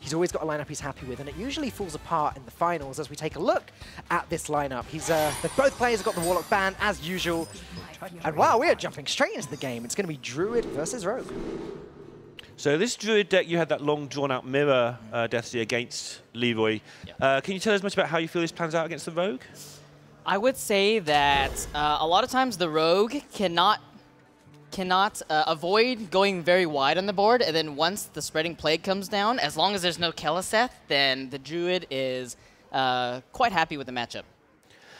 he's always got a lineup he's happy with, and it usually falls apart in the finals as we take a look at this lineup. Both players have got the Warlock ban as usual, and wow, we are jumping straight into the game. It's going to be Druid versus Rogue. So this Druid deck, you had that long drawn-out mirror Deathsea against Leeroy. Yep. Can you tell us much about how you feel this plans out against the Rogue? I would say that a lot of times the Rogue cannot avoid going very wide on the board, and then once the Spreading Plague comes down, as long as there's no Keleseth, then the Druid is quite happy with the matchup.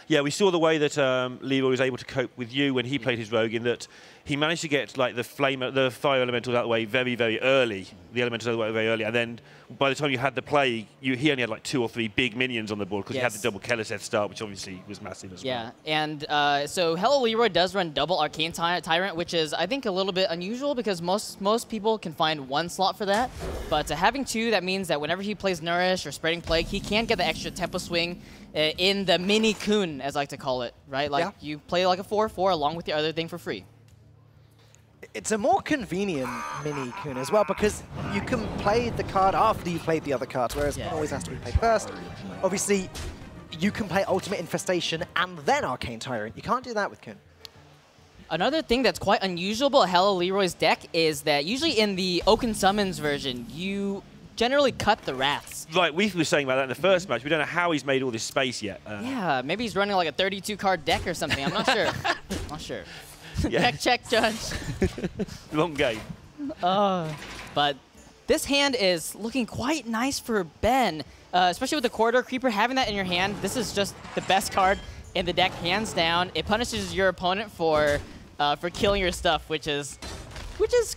Yeah, we saw the way that Leeroy was able to cope with you when he played his Rogue, in that he managed to get like the fire elementals out of the way very, very early, the elementals out of the way very early, and then by the time you had the Plague, he only had like 2 or 3 big minions on the board because he had the double Keleseth start, which obviously was massive as well. Yeah, and so HelloLeeroy does run double Arcane Tyrant, which is, I think, a little bit unusual because most people can find 1 slot for that, but having 2, that means that whenever he plays Nourish or Spreading Plague, he can get the extra tempo swing in the mini Kun, as I like to call it, right? Like, you play like a 4/4 along with your other thing for free. It's a more convenient mini Kun as well, because you can play the card after you've played the other cards, whereas it always has to be played first. Obviously, you can play Ultimate Infestation and then Arcane Tyrant. You can't do that with Kun. Another thing that's quite unusual about HelloLeeroy's deck is that usually in the Oaken Summons version, you generally cut the Wraths. Right, we were saying about that in the first match. We don't know how he's made all this space yet. Yeah, maybe he's running like a 32-card deck or something. I'm not sure. Not sure. Yeah. check, Judge. Long game. But this hand is looking quite nice for Ben, especially with the Corridor Creeper. Having that in your hand, this is just the best card in the deck, hands down. It punishes your opponent for killing your stuff, which is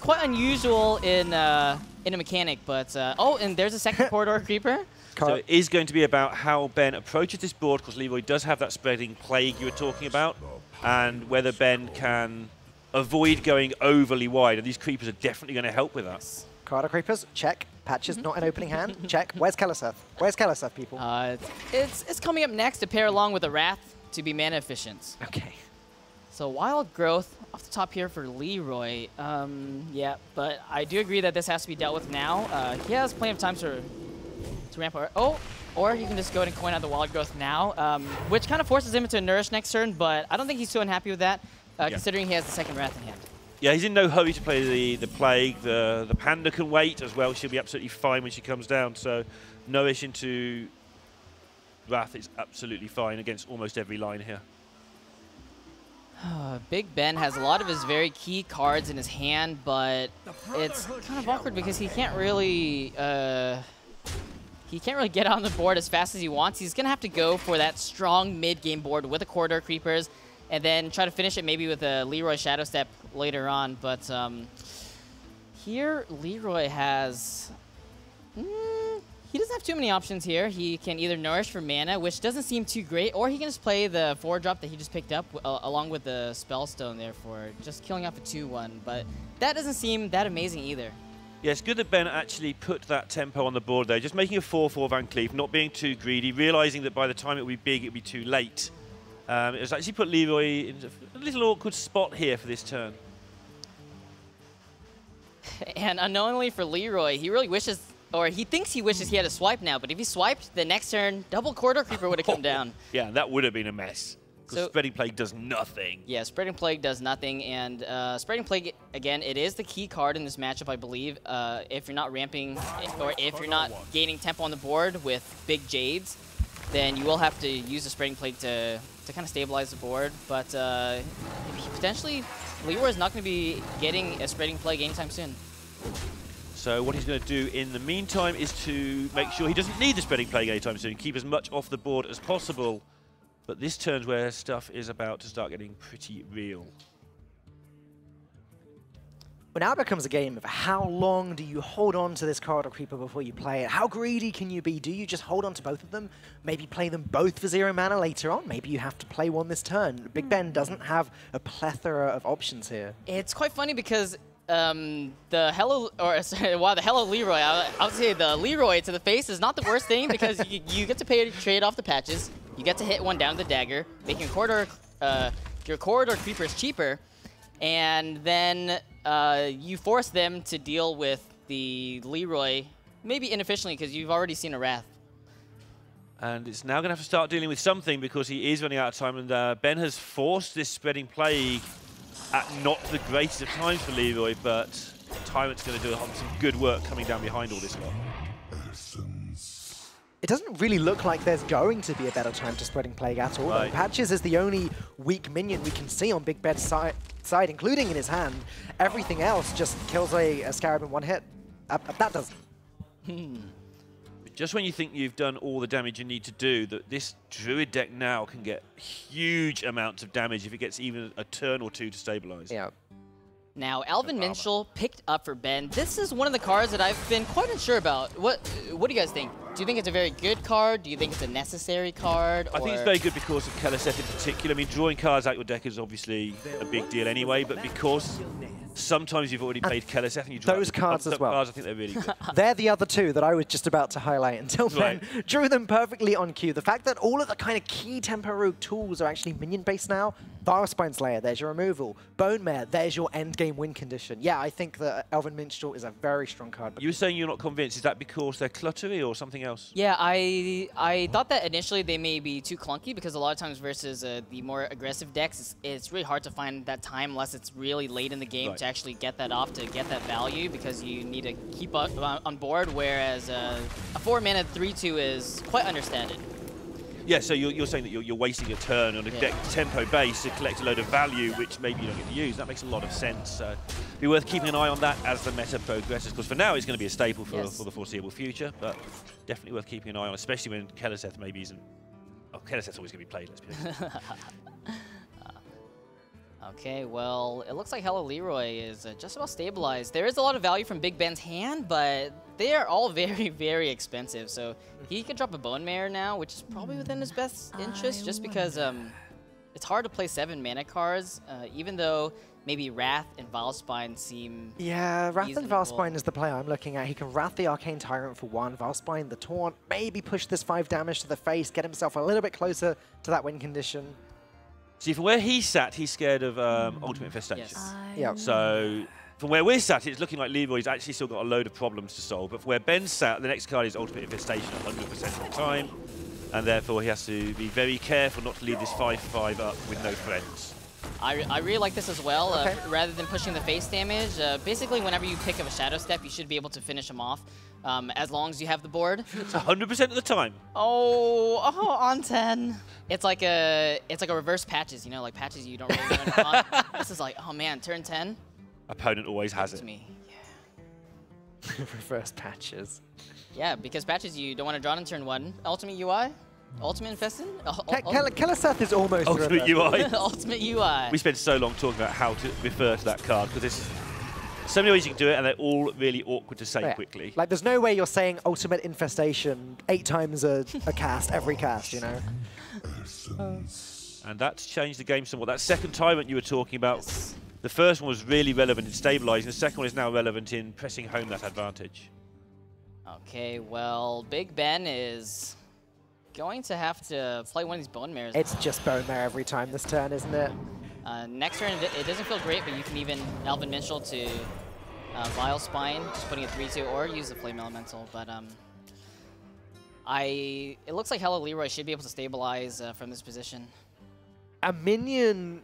quite unusual in a mechanic. But oh, and there's a second Corridor Creeper. So it is going to be about how Ben approaches this board, because Leeroy does have that Spreading Plague you were talking about, and whether Ben can avoid going overly wide. And these creepers are definitely going to help with that. Corridor Creepers, check. Patches, not an opening hand, check. Where's Keleseth? Where's Keleseth, people? It's coming up next to pair along with the Wrath to be mana efficient. Okay. So Wild Growth off the top here for Leeroy. Yeah, but I do agree that this has to be dealt with now. He has plenty of time to ramp up. Oh, or you can just go ahead and coin out the Wild Growth now, which kind of forces him into a Nourish next turn, but I don't think he's too unhappy with that, considering he has the second Wrath in hand. Yeah, he's in no hurry to play the Plague. The Panda can wait as well. She'll be absolutely fine when she comes down, so Nourish into Wrath is absolutely fine against almost every line here. BigBen has a lot of his very key cards in his hand, but it's kind of awkward because he can't really get on the board as fast as he wants. He's gonna have to go for that strong mid-game board with the Corridor Creepers, and then try to finish it maybe with a Leeroy Shadow Step later on. But here Leeroy has. He doesn't have too many options here. He can either Nourish for mana, which doesn't seem too great, or he can just play the 4-drop that he just picked up along with the Spellstone there for just killing off a 2/1. But that doesn't seem that amazing either. Yeah, it's good that Ben actually put that tempo on the board there, just making a 4/4 Van Cleef, not being too greedy, realizing that by the time it would be big, it would be too late. It's actually put Leeroy in a little awkward spot here for this turn. And unknowingly for Leeroy, he really wishes, or he thinks he wishes he had a swipe now, but if he swiped, the next turn, double Corridor Creeper would have come down. Yeah, that would have been a mess. Because Spreading Plague does nothing. Yeah, Spreading Plague does nothing, and Spreading Plague, again, it is the key card in this matchup, I believe. If you're not ramping, or if you're not gaining tempo on the board with big Jades, then you will have to use the Spreading Plague to kind of stabilize the board. But potentially, Leeroy is not going to be getting a Spreading Plague anytime soon. So what he's going to do in the meantime is to make sure he doesn't need the Spreading Plague anytime soon, keep as much off the board as possible. But this turn's where stuff is about to start getting pretty real. Well, now it becomes a game of how long do you hold on to this Corridor Creeper before you play it? How greedy can you be? Do you just hold on to both of them? Maybe play them both for 0 mana later on? Maybe you have to play one this turn. BigBen doesn't have a plethora of options here. It's quite funny because the HelloLeeroy, I would say the Leeroy to the face is not the worst thing because you get to trade off the patches. You get to hit one down with the dagger, making your Corridor Creepers cheaper, and then you force them to deal with the Leeroy maybe inefficiently because you've already seen a Wrath. And it's now going to have to start dealing with something because he is running out of time. And Ben has forced this spreading plague at not the greatest of times for Leeroy, but Tyrant's going to do some good work coming down behind all this lot. It doesn't really look like there's going to be a better time to spreading plague at all. Right. Patches is the only weak minion we can see on BigBen's side, including in his hand. Everything else just kills a Scarab in one hit. That doesn't. Just when you think you've done all the damage you need to do, that this Druid deck now can get huge amounts of damage if it gets even a turn or two to stabilize. Yeah. Now, Alvin Minstrel picked up for Ben. This is one of the cards that I've been quite unsure about. What do you guys think? Do you think it's a very good card? Do you think it's a necessary card? I think it's very good because of Keleseth in particular. I mean, drawing cards out your deck is obviously a big deal anyway, but because sometimes you've already played Keleseth and you draw those cards as well. Cards, I think they're really good. They're the other two that I was just about to highlight until Ben drew them perfectly on cue. The fact that all of the kind of key tempo rogue tools are actually minion-based now. Spine Slayer, there's your removal. Bone Mare, there's your endgame win condition. Yeah, I think that Elven Minstrel is a very strong card. You were saying you're not convinced. Is that because they're cluttery or something else? Yeah, I thought that initially they may be too clunky because a lot of times versus the more aggressive decks, it's really hard to find that time unless it's really late in the game to actually get that off, to get that value, because you need to keep on board, whereas a 4-mana 3/2 is quite understated. Yeah, so you're saying that you're wasting a turn on a deck tempo base to collect a load of value, which maybe you don't get to use. That makes a lot of sense. So be worth keeping an eye on that as the meta progresses, because for now it's going to be a staple for the foreseeable future, but definitely worth keeping an eye on, especially when Keleseth maybe isn't... Oh, Keleseth's always going to be played, let's be honest. Okay, well, it looks like HelloLeeroy is just about stabilized. There is a lot of value from BigBen's hand, but they are all very, very expensive. So he could drop a Bone Mare now, which is probably within his best interest, just because it's hard to play 7-mana cards, even though maybe Wrath and Vilespine seem... Yeah, Wrath and Vilespine is the play I'm looking at. He can Wrath the Arcane Tyrant for 1, Vilespine the Taunt, maybe push this 5 damage to the face, get himself a little bit closer to that win condition. See, from where he sat, he's scared of Ultimate Infestation. Yes. Yeah. So from where we're sat, it's looking like Leeroy's actually still got a load of problems to solve. But from where Ben's sat, the next card is Ultimate Infestation 100% of the time. And therefore, he has to be very careful not to leave this 5/5 up with no friends. I really like this as well. Rather than pushing the face damage, basically whenever you pick up a Shadow Step, you should be able to finish him off as long as you have the board. It's 100% of the time. Oh, on 10. It's like a reverse Patches, you know, like Patches you don't really know on. This is like, oh man, turn 10. Opponent always has it. To me. Yeah. Reverse Patches. Yeah, because Patches you don't want to draw on turn 1. Ultimate UI? Ultimate Infested? Keleseth is almost Ultimate UI. Ultimate UI. We spent so long talking about how to refer to that card, because there's so many ways you can do it, and they're all really awkward to say quickly. Like, there's no way you're saying Ultimate Infestation 8 times a cast, every cast, you know? And that's changed the game somewhat. That second Tyrant you were talking about, the first one was really relevant in stabilizing. The second one is now relevant in pressing home that advantage. Okay, well, BigBen is going to have to play one of these Bone Mares. It's just Bone Mare every time this turn, isn't it? Next turn, it doesn't feel great, but you can even Elven Minstrel to Vilespine, just putting a 3/2, or use the Flame Elemental. But it looks like HelloLeeroy should be able to stabilize from this position. A minion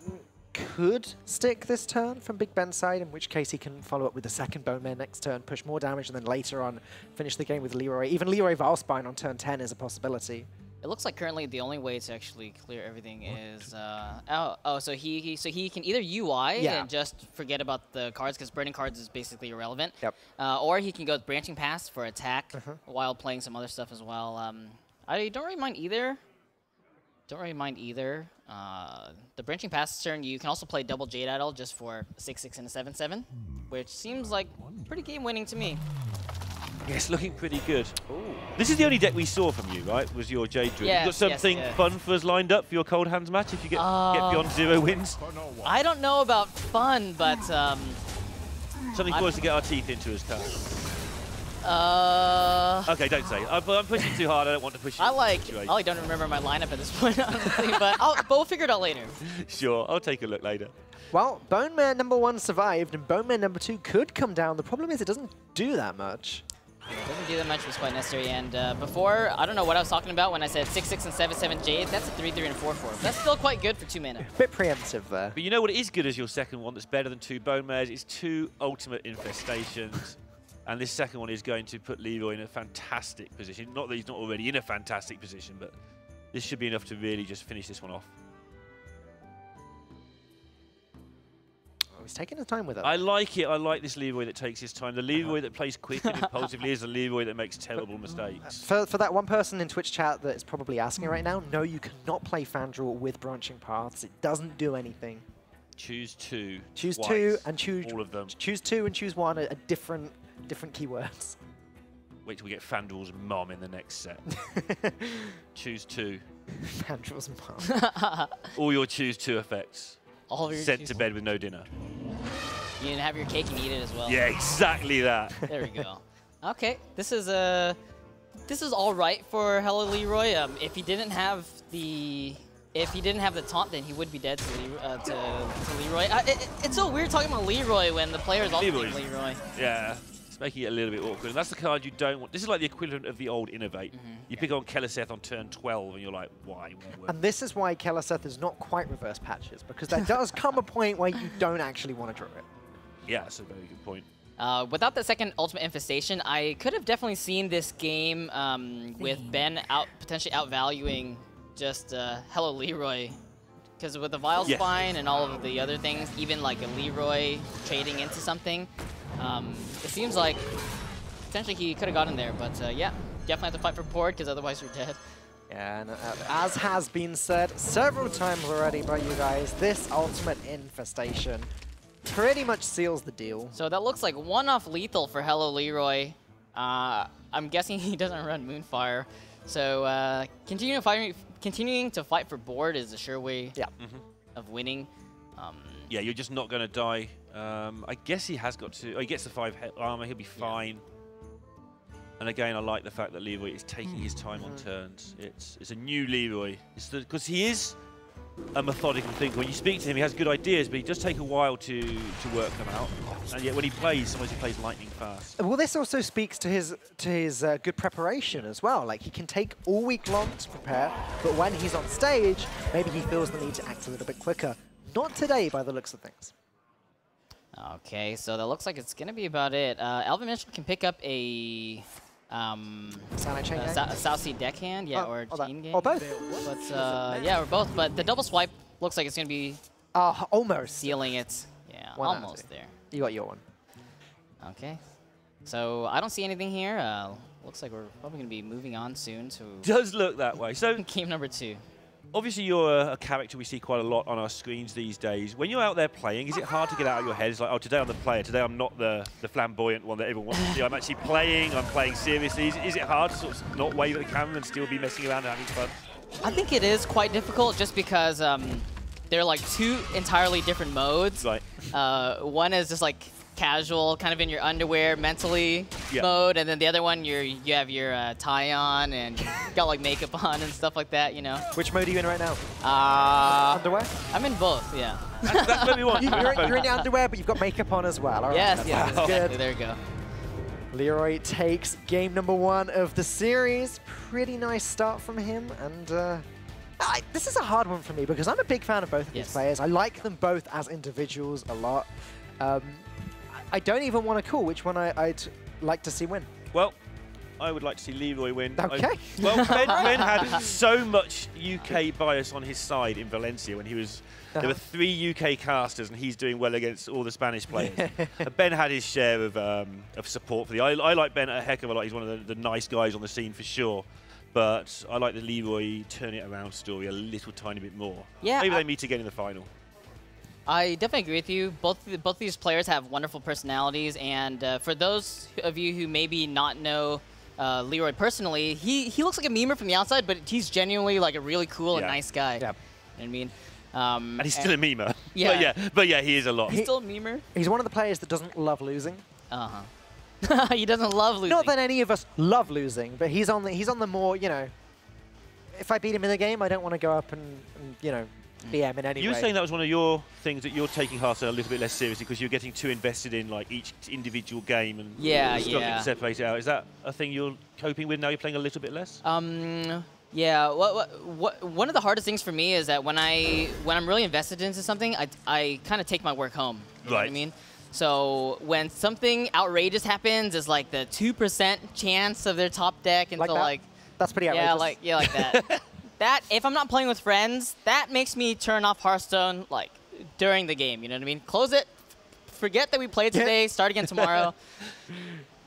could stick this turn from BigBen's side, in which case he can follow up with the second Bone Mare next turn, push more damage, and then later on finish the game with Leeroy. Even Leeroy Vilespine on turn 10 is a possibility. It looks like currently the only way to actually clear everything is so he can either UI and just forget about the cards, because burning cards is basically irrelevant. Yep. Or he can go with Branching Pass for attack while playing some other stuff as well. I don't really mind either. The Branching Pass turn, you can also play double Jade Idol just for a 6/6 and a 7/7, which seems like pretty game-winning to me. Yes, looking pretty good. Ooh. This is the only deck we saw from you, right? Was your Jade Druid. Yeah, you got something fun for us lined up for your Cold Hands match if you get beyond 0 wins? I don't know about fun, but something for us to get our teeth into as Carl. Okay, don't say. I'm pushing too hard. I don't want to push you. I don't remember my lineup at this point, honestly, but we'll figure it out later. Sure, I'll take a look later. Well, Bone Mare number 1 survived, and Bone Mare number 2 could come down. The problem is it doesn't do that much. Yeah, doesn't do that much, was quite necessary. And before, I don't know what I was talking about when I said 6/6 and 7/7 Jade. That's a 3/3 and 4/4. That's still quite good for 2 mana. Bit preemptive there. But you know what is good as your second one that's better than 2 Bone Mares? It's 2 Ultimate Infestations. And this second one is going to put Leeroy in a fantastic position. Not that he's not already in a fantastic position, but this should be enough to really just finish this one off. He's taking his time with it. I like it. I like this Leeroy that takes his time. The Leeroy that plays quick and impulsively is the Leeroy that makes terrible mistakes. For that one person in Twitch chat that is probably asking right now, no, you cannot play Fandral with branching paths. It doesn't do anything. Choose 2. Choose twice, 2 and choose all of them. Choose 2 and choose 1 are different keywords. Wait till we get Fandral's mom in the next set. Choose 2. Fandral's mom. All your choose 2 effects. All of your Sent to bed with no dinner. You can have your cake and eat it as well. Yeah, exactly that. There we go. Okay, this is all right for HelloLeeroy. If he didn't have the taunt, then he would be dead to Leeroy. It's so weird talking about Leeroy when the player is also Leeroy. Yeah, it's making it a little bit awkward. And that's the card you don't want. This is like the equivalent of the old Innovate. You pick on Keleseth on turn 12, and you're like, why? And this is why Keleseth is not quite reverse patches, because there does come a point where you don't actually want to draw it. Yeah, that's a very good point. Without the second Ultimate Infestation, I could have definitely seen this game with Ben potentially outvaluing just HelloLeeroy. Because with the Vile Spine and all of the other things, even like a Leeroy trading into something, it seems like potentially he could have gotten there. But yeah, definitely have to fight for board, because otherwise you're dead. Yeah, and as has been said several times already by you guys, this Ultimate Infestation pretty much seals the deal. So that looks like 1-off lethal for HelloLeeroy. I'm guessing he doesn't run Moonfire. So continuing to fight for board is a sure way of winning. Yeah, you're just not going to die. I guess he has got to... Oh, he gets the 5 armor. He'll be fine. And again, I like the fact that Leeroy is taking his time on turns. It's a new Leeroy. Because he is a methodical thinker. When you speak to him, he has good ideas, but he does take a while to work them out. And yet when he plays, sometimes he plays lightning fast. Well, this also speaks to his good preparation as well. Like, he can take all week long to prepare, but when he's on stage, maybe he feels the need to act a little bit quicker. Not today, by the looks of things. Okay, so that looks like it's going to be about it. Alvin Mitchell can pick up a South Sea Deckhand, or Chain Gang. Or both. But, yeah, or both. But the double swipe looks like it's going to be almost sealing it. Yeah, one almost there. You got your one. Okay. So I don't see anything here. Looks like we're probably going to be moving on soon to Does look that way. So game number 2. Obviously, you're a character we see quite a lot on our screens these days. When you're out there playing, is it hard to get out of your head? It's like, oh, today I'm the player. Today I'm not the flamboyant one that everyone wants to see. I'm actually playing. I'm playing seriously. Is it hard to sort of not wave at the camera and still be messing around and having fun? I think it is quite difficult just because they're like 2 entirely different modes. Right. One is just like casual, kind of in your underwear mentally mode, and then the other one you have your tie on and got like makeup on and stuff like that, you know. Which mode are you in right now? Underwear? I'm in both, yeah. That's what we want. You're in the underwear, but you've got makeup on as well. All right, yes, that's good. There you go. Leeroy takes game number 1 of the series. Pretty nice start from him, and this is a hard one for me because I'm a big fan of both of these players. I like them both as individuals a lot. I don't even want to call which one I'd like to see win. Well, I would like to see Leeroy win. Okay. Well, Ben had so much UK bias on his side in Valencia when he was... There were 3 UK casters, and he's doing well against all the Spanish players. Ben had his share of support for the... I like Ben a heck of a lot. He's one of the nice guys on the scene for sure. But I like the Leeroy turn it around story a little tiny bit more. Yeah, maybe they meet again in the final. I definitely agree with you. Both these players have wonderful personalities, and for those of you who maybe not know Leeroy personally, he looks like a memer from the outside, but he's genuinely like a really cool and nice guy. Yeah. You know what I mean? And he's still a memer. Yeah. But yeah, he is a lot. He's still a memer. He's one of the players that doesn't love losing. He doesn't love losing. Not that any of us love losing, but he's on the more, you know, if I beat him in a game, I don't want to go up and you know, BM in any way. You were saying that was one of your things, that you're taking Hearthstone a little bit less seriously because you're getting too invested in like each individual game and struggling to separate it out. Is that a thing you're coping with now? You're playing a little bit less. Yeah. One of the hardest things for me is that when I'm really invested into something, I kind of take my work home. You know what I mean? So when something outrageous happens, it's like the 2% chance of their top deck, and that's pretty outrageous. Yeah, like that. That, if I'm not playing with friends, that makes me turn off Hearthstone like during the game. You know what I mean? Close it. Forget that we played today. Start again tomorrow.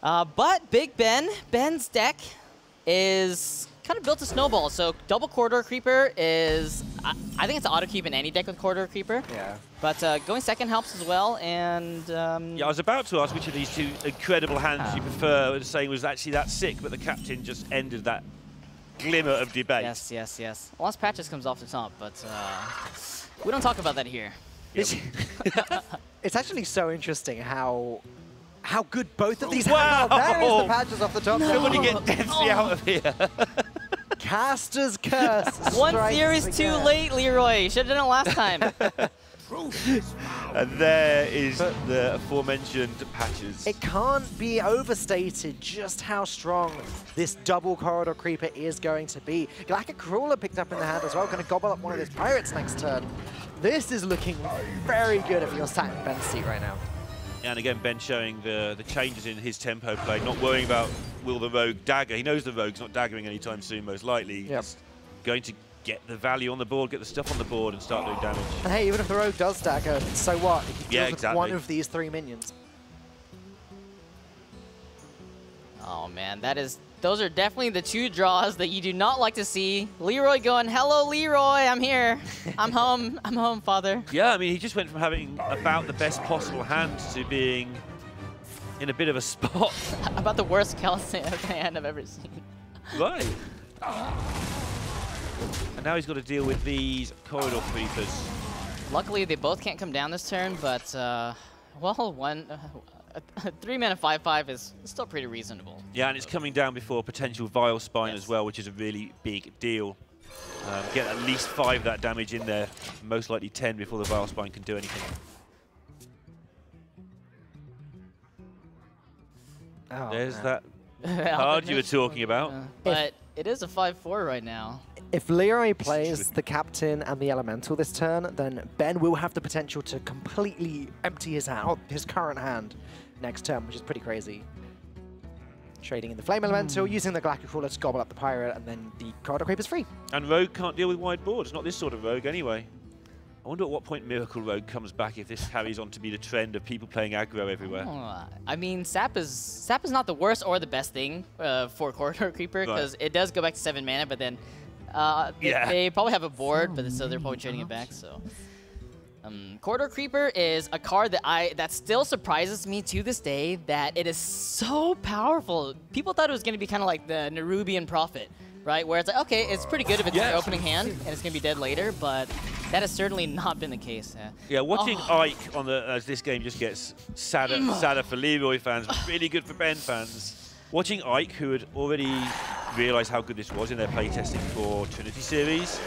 But Ben's deck is kind of built to snowball. So double corridor creeper is, I think it's an auto keep in any deck with corridor creeper. Yeah. But going second helps as well. And yeah, I was about to ask which of these two incredible hands you prefer. I was saying was actually that sick, but the captain just ended that glimmer of debate. Yes. Unless Patches comes off the top, but we don't talk about that here. It's actually so interesting how good both of these hands are. There is the Patches off the top. Somebody get Dempsey out of here. Caster's Curse. One series too late, Leroy. You should have done it last time. And there is the aforementioned Patches. It can't be overstated just how strong this double corridor creeper is going to be. Galactic Crawler picked up in the hand as well, going to gobble up one of those pirates next turn. This is looking very good if you're sat in Ben's seat right now. And again, Ben showing the changes in his tempo play, not worrying about will the rogue dagger. He knows the rogue's not daggering anytime soon, most likely. He's going to get the value on the board, get the stuff on the board, and start doing damage. And hey, even if the rogue does dagger, so what? He deals with exactly. one of these 3 minions. Oh man, those are definitely the 2 draws that you do not like to see. Leroy going, "Hello, Leroy, I'm here. I'm home, father." Yeah, I mean, he just went from having about the best possible hand to being in a bit of a spot. About the worst Kelson hand I've ever seen. Right. And now he's got to deal with these corridor creepers. Luckily, they both can't come down this turn, but, well, 3 mana 5/5 is still pretty reasonable. Yeah, and it's coming down before potential Vile Spine as well, which is a really big deal. Get at least 5 of that damage in there, most likely 10 before the Vile Spine can do anything. Oh, There's man. that card you were talking about. But it is a 5/4 right now. If Leroy plays the captain and the elemental this turn, then Ben will have the potential to completely empty his hand, his current hand, next turn, which is pretty crazy. Trading in the flame elemental, using the Galactic Crawler to gobble up the pirate, and then the corridor creeper's free. And Rogue can't deal with wide boards. Not this sort of Rogue anyway. I wonder at what point Miracle Rogue comes back if this carries on to be the trend of people playing aggro everywhere. I mean, Sap is not the worst or the best thing for corridor creeper, because it does go back to 7 mana, but then they probably have a board, but so they're probably trading it back. So corridor creeper is a card that still surprises me to this day, that it is so powerful. People thought it was going to be kind of like the Nerubian Prophet, right? Where it's like, okay, it's pretty good if it's your opening hand and it's going to be dead later, but that has certainly not been the case. Yeah, watching Ike as this game just gets sadder for Leroy fans, but really good for Ben fans. Watching Ike, who had already realised how good this was in their playtesting for Trinity Series,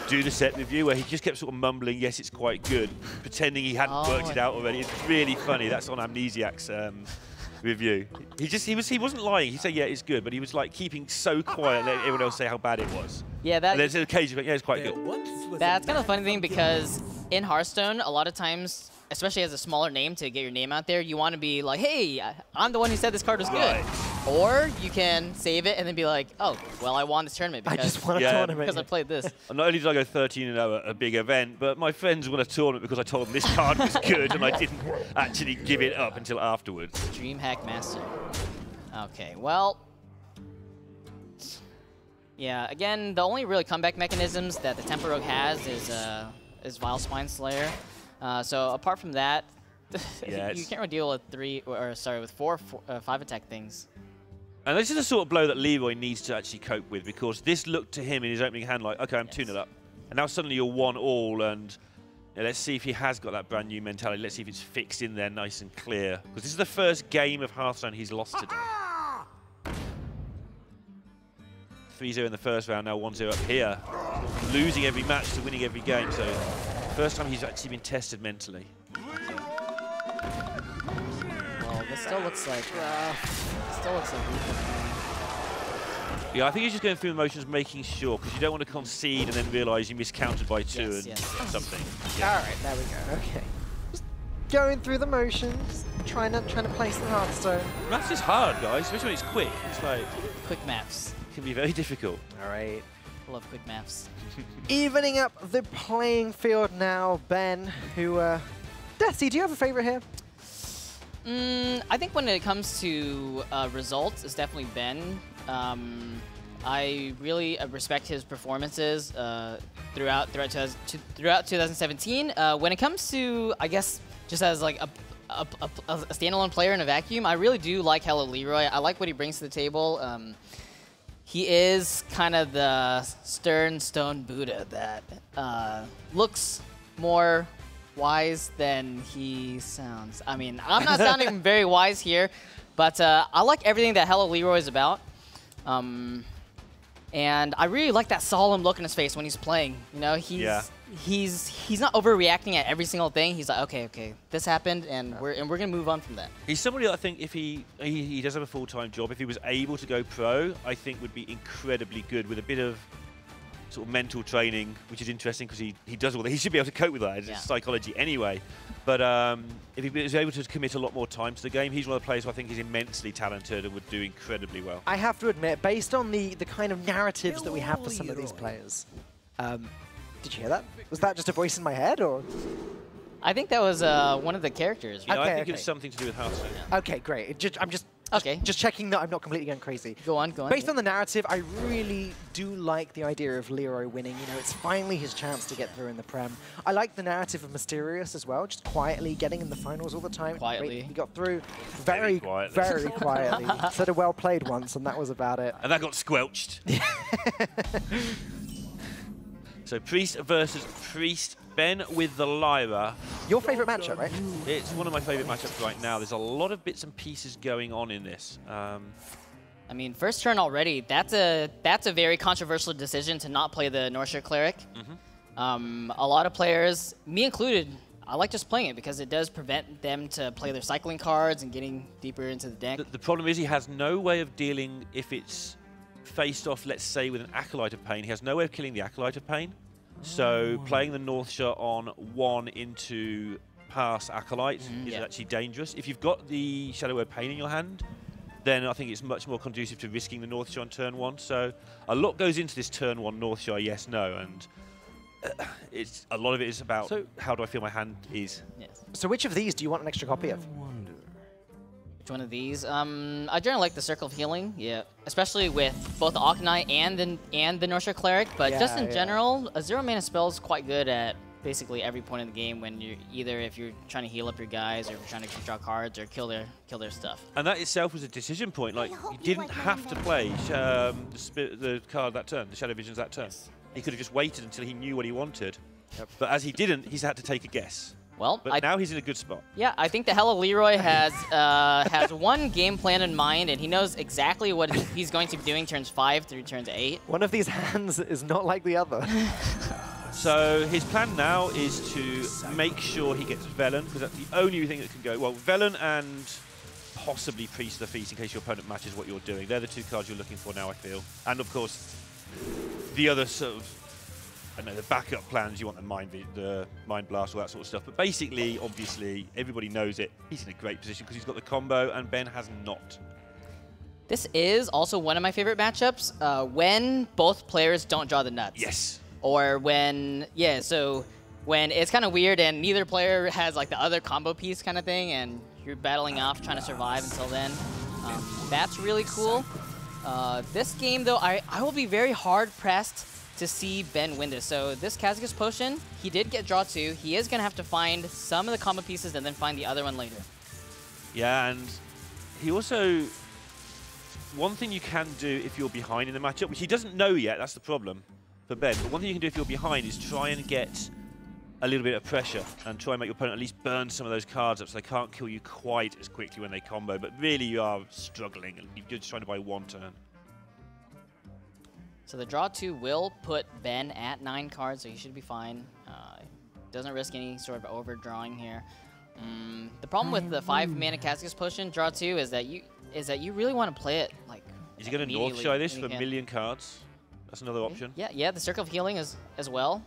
do the set review where he just kept sort of mumbling, yes, it's quite good, pretending he hadn't worked it out already. It's really funny. That's on Amnesiac's review. He wasn't lying. He said, yeah, it's good, but he was like keeping so quiet, letting everyone else say how bad it was. Yeah, and there's an occasion, yeah, it's quite good. That's kind of the funny thing, because in Hearthstone, a lot of times, especially as a smaller name to get your name out there, you want to be like, hey, I'm the one who said this card was good. Or you can save it and then be like, oh, well, I won this tournament because, I just won a tournament because I played this. And not only did I go 13-0 at a big event, but my friends won a tournament because I told them this card was good and I didn't actually give it up until afterwards. DreamHack Master. Okay, well, yeah, again, the only really comeback mechanisms that the Tempo Rogue has is Vile Spine Slayer. So apart from that, you can't really deal with 5 attack things. And this is the sort of blow that Leroy needs to actually cope with, because this looked to him in his opening hand like, okay, I'm 2-0 up. And now suddenly you're 1-all, and let's see if he has got that brand new mentality. Let's see if it's fixed in there nice and clear. Because this is the first game of Hearthstone he's lost today. 3-0 in the first round, now 1-0 up here. losing every match to winning every game. So first time he's actually been tested mentally. Well, this still looks like Yeah, I think he's just going through the motions, making sure, because you don't want to concede and then realise you miscounted by 2 and something. Yeah. All right, there we go. Okay. Just going through the motions, trying to place the Hearthstone. Maths is hard, guys, especially when it's quick. It's like quick maps. It can be very difficult. All right. Love quick maps. Evening up the playing field now, Ben, who, Desi, do you have a favorite here? I think when it comes to results, it's definitely Ben. I really respect his performances throughout 2017. When it comes to, I guess, just as like a standalone player in a vacuum, I really do like HelloLeeroy. I like what he brings to the table. He is kind of the stern stone Buddha that looks more wise than he sounds. I mean, I'm not sounding very wise here, but I like everything that HelloLeeroy is about. And I really like that solemn look in his face when he's playing. You know, he's not overreacting at every single thing. He's like, okay, this happened, and we're gonna move on from that. He's somebody that I think if he does have a full-time job, if he was able to go pro, I think would be incredibly good with a bit of sort of mental training, which is interesting because he does all that. He should be able to cope with that. It's psychology anyway. But if he was able to commit a lot more time to the game, he's one of the players who I think is immensely talented and would do incredibly well. I have to admit, based on the kind of narratives that we have for some of these players, did you hear that? Was that just a voice in my head, or? I think that was one of the characters. Right? I think it was something to do with Hearthstone. Okay, great. I'm just checking that I'm not completely going crazy. Go on. Based on the narrative, I really do like the idea of Leeroy winning. You know, it's finally his chance to get through in the Prem. I like the narrative of Mysterious as well, just quietly getting in the finals all the time. Quietly. He got through very quietly. Said a well played once, and that was about it. And that got squelched. So Priest versus Priest. Ben with the Lyra. Your favourite matchup, right? It's one of my favourite matchups right now. There's a lot of bits and pieces going on in this. I mean, first turn already, that's a very controversial decision to not play the Northshire Cleric. A lot of players, me included, I like just playing it because it does prevent them to play their cycling cards and getting deeper into the deck. The problem is he has no way of dealing if it's faced off, let's say, with an Acolyte of Pain. He has no way of killing the Acolyte of Pain. So playing the Northshire on 1 into pass Acolyte is actually dangerous. If you've got the Shadow Word Pain in your hand, then I think it's much more conducive to risking the Northshire on turn 1. So a lot goes into this turn 1 Northshire, yes, no, and it's a lot of it is about how do I feel my hand is. Yes. So which of these do you want an extra copy of? One of these. I generally like the Circle of Healing, especially with both the Organize and the Northshire Cleric, but just in general, a 0-mana spell is quite good at basically every point in the game when you're if you're trying to heal up your guys, or if you're trying to draw cards or kill their stuff. And that itself was a decision point. Like, you didn't have to play the card that turn, the Shadow Visions that turn. He could have just waited until he knew what he wanted. But as he didn't, he's had to take a guess. Well, but now he's in a good spot. Yeah, I think the HelloLeeroy has one game plan in mind, and he knows exactly what he's going to be doing turns 5 through turns 8. One of these hands is not like the other. So his plan now is to make sure he gets Velen, because that's the only thing that can go. Well, Velen and possibly Priest of the Feast in case your opponent matches what you're doing. They're the 2 cards you're looking for now, I feel. And of course, the other sort of, I know, the backup plans, you want the Mind Blast, all that sort of stuff. But basically, obviously, everybody knows it. He's in a great position because he's got the combo, and Ben has not. This is also one of my favorite matchups, when both players don't draw the nuts. Yes. Or when, so when it's kind of weird and neither player has like the other combo piece kind of thing, and you're battling off, trying to survive until then. That's really cool. This game, though, I will be very hard-pressed to see Ben win this. So this Kha'Zix Potion, he did get draw 2. He is going to have to find some of the combo pieces and then find the other one later. Yeah, and he also... One thing you can do if you're behind in the matchup, which he doesn't know yet, that's the problem for Ben, but one thing you can do if you're behind is try and get a little bit of pressure and try and make your opponent at least burn some of those cards up so they can't kill you quite as quickly when they combo, but really you are struggling and you're just trying to buy 1 turn. So the draw 2 will put Ben at 9 cards, so he should be fine. Doesn't risk any sort of overdrawing here. The problem with the 5-mana Cascus Potion draw 2 is that you really want to play it like. Is he going to North Shy this for a million cards? That's another option. Yeah, the Circle of Healing as well.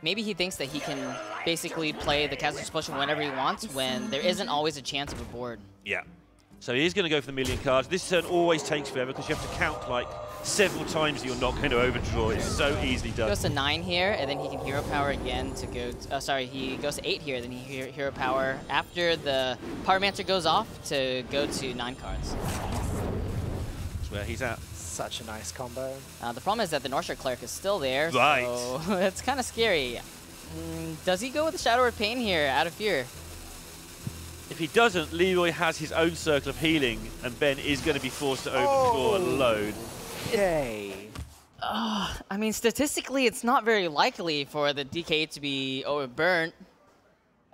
Maybe he thinks that he can basically play the Cascus Potion whenever he wants when there isn't always a chance of a board. Yeah. So he is going to go for the million cards. This turn always takes forever because you have to count like several times that you're not going to overdraw. It's so easily done. He goes to 9 here, and then he can Hero Power again to go... he goes to 8 here, then he Hero Power after the Pyromancer goes off to go to 9 cards. That's where he's at. Such a nice combo. The problem is that the Northshire Cleric is still there, right. So it's kind of scary. Does he go with the Shadow Word Pain here, out of fear? If he doesn't, Leeroy has his own Circle of Healing, and Ben is going to be forced to overdraw a load. Yay. I mean, statistically, it's not very likely for the DK to be overburnt,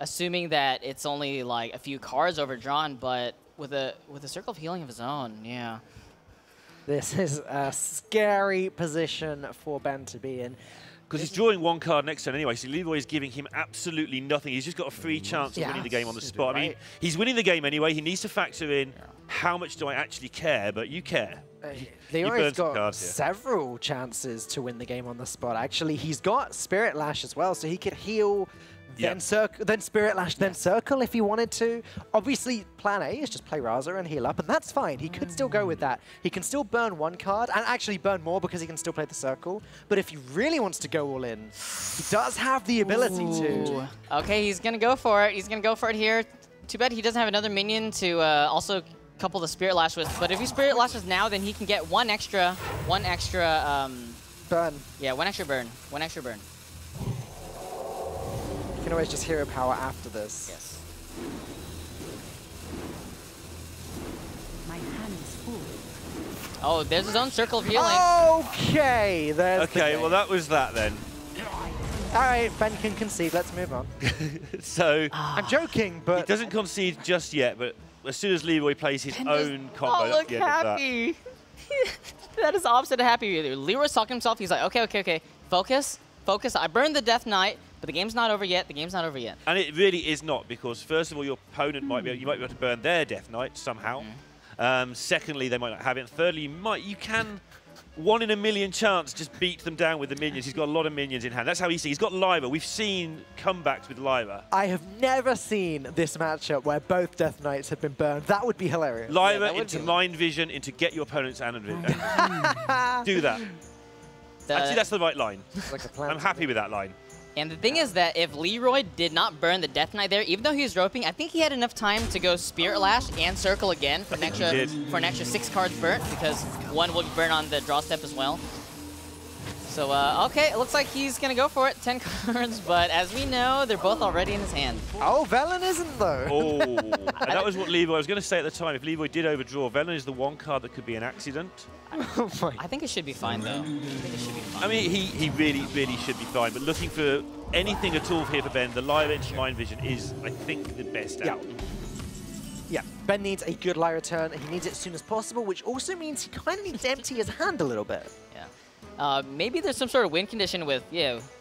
assuming that it's only like a few cards overdrawn, but with a Circle of Healing of his own, yeah. This is a scary position for Ben to be in. Because he's drawing 1 card next turn anyway, so Leeroy is giving him absolutely nothing. He's just got a free chance of winning the game on the spot. I mean, he's winning the game anyway. He needs to factor in how much do I actually care, but you care. Leeroy's got several chances to win the game on the spot. Actually, he's got Spirit Lash as well, so he could heal, then Spirit Lash, then Circle if he wanted to. Obviously, plan A is just play Raza and heal up, and that's fine. He could still go with that. He can still burn 1 card, and actually burn more because he can still play the Circle. But if he really wants to go all in, he does have the ability to. Okay, he's going to go for it. He's going to go for it here. Too bad he doesn't have another minion to also couple the Spirit Lash with. But if he Spirit Lashes now, then he can get one extra burn. Yeah, one extra burn. You can always just Hero Power after this. Yes. My hand is full. Oh, there's his own Circle of Healing. Okay, there's Okay, well that was that then. All right, Ben can concede. Let's move on. So I'm joking, but he doesn't concede just yet, but as soon as Leeroy plays his own combo, that's the end of that. That is opposite of happy. Leeroy's talking to himself. He's like, okay. Focus. I burned the Death Knight, but the game's not over yet. And it really is not, because first of all, your opponent might be able to burn their Death Knight somehow. Secondly, they might not have it. And thirdly, you can 1 in a million chance just beat them down with the minions. He's got a lot of minions in hand. That's how he's got Lyra. We've seen comebacks with Lyra. I have never seen this matchup where both Death Knights have been burned. That would be hilarious. Lyra into Mind Vision, into get your opponent's hand and do that. Actually, that's the right line. Like a plan. I'm happy with that line. And the thing is that if Leeroy did not burn the Death Knight there, even though he was roping, I think he had enough time to go Spirit Lash and Circle again for an extra 6 cards burnt, because 1 would burn on the draw step as well. So, okay, it looks like he's going to go for it, 10 cards, but as we know, they're both already in his hand. Oh, Velen isn't, though. Oh, and that was what Leeroy, I was going to say at the time, if Leeroy did overdraw, Velen is the 1 card that could be an accident. I think it should be fine, though. I mean, he really, really should be fine, but looking for anything at all here for Ben, the Lyra into Mind Vision is, I think, the best out. Yeah, Ben needs a good Lyra turn, and he needs it as soon as possible, which also means he kind of needs to empty his hand a little bit. Yeah. Maybe there's some sort of win condition with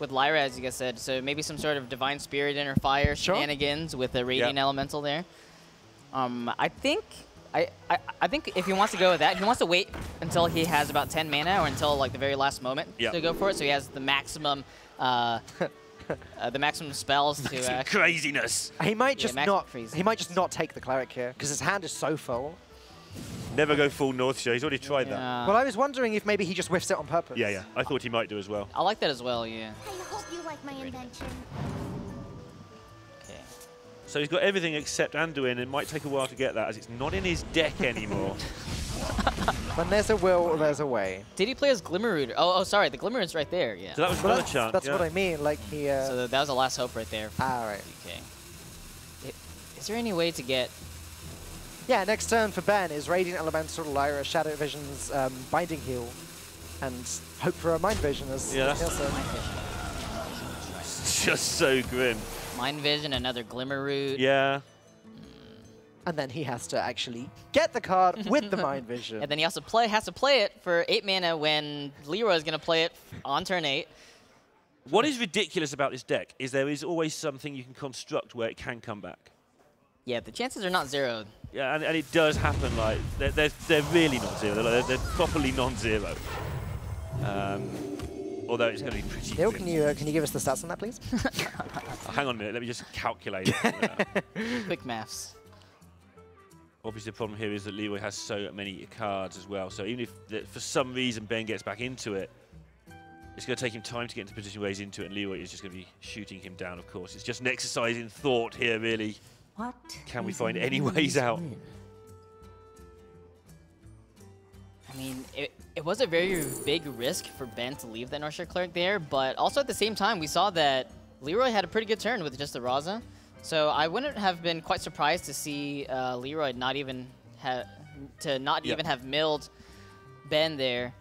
Lyra, as you guys said, so maybe some sort of Divine Spirit Inner Fire shenanigans with the Radiant Elemental there. I think if he wants to go with that, he wants to wait until he has about 10 mana or until like the very last moment to go for it, so he has the maximum spells to craziness. He might just not take the Cleric here because his hand is so full. Never go full North Shore. He's already tried that. Well, I was wondering if maybe he just whiffs it on purpose. Yeah. I thought he might do as well. I like that as well, yeah. I hope you like my invention. Okay. So he's got everything except Anduin. It might take a while to get that, as it's not in his deck anymore. When there's a will, there's a way. Did he play as Glimmerroot? Oh, sorry, the Glimmerroot's right there, yeah. So that was another chance. That's what I mean, like he... So that was the last hope right there. Right. Okay. Is there any way to get... Yeah, next turn for Ben is Radiant Elemental, Lyra, Shadow Vision's Binding Heal, and hope for a Mind Vision as that's it's just so grim. Mind Vision, another Glimmerroot. Yeah. And then he has to actually get the card with the Mind Vision. And then he has to play it for 8 mana when Leeroy is going to play it on turn 8. What is ridiculous about this deck is there is always something you can construct where it can come back. Yeah, the chances are not zero. Yeah, and it does happen. Like they're really not zero. They're properly non-zero. Although it's going to be pretty. Neil, can you give us the stats on that, please? Oh, hang on a minute. Let me just calculate it. Quick maths. Obviously, the problem here is that Leeroy has so many cards as well. So even if for some reason Ben gets back into it, it's going to take him time to get into the position where he's into it, and Leeroy is just going to be shooting him down, of course. It's just an exercise in thought here, really. What Can we find any ways out? I mean, it was a very big risk for Ben to leave that Northshire Cleric there, but also at the same time, we saw that Leeroy had a pretty good turn with just the Raza. So I wouldn't have been quite surprised to see Leeroy not even have milled Ben there.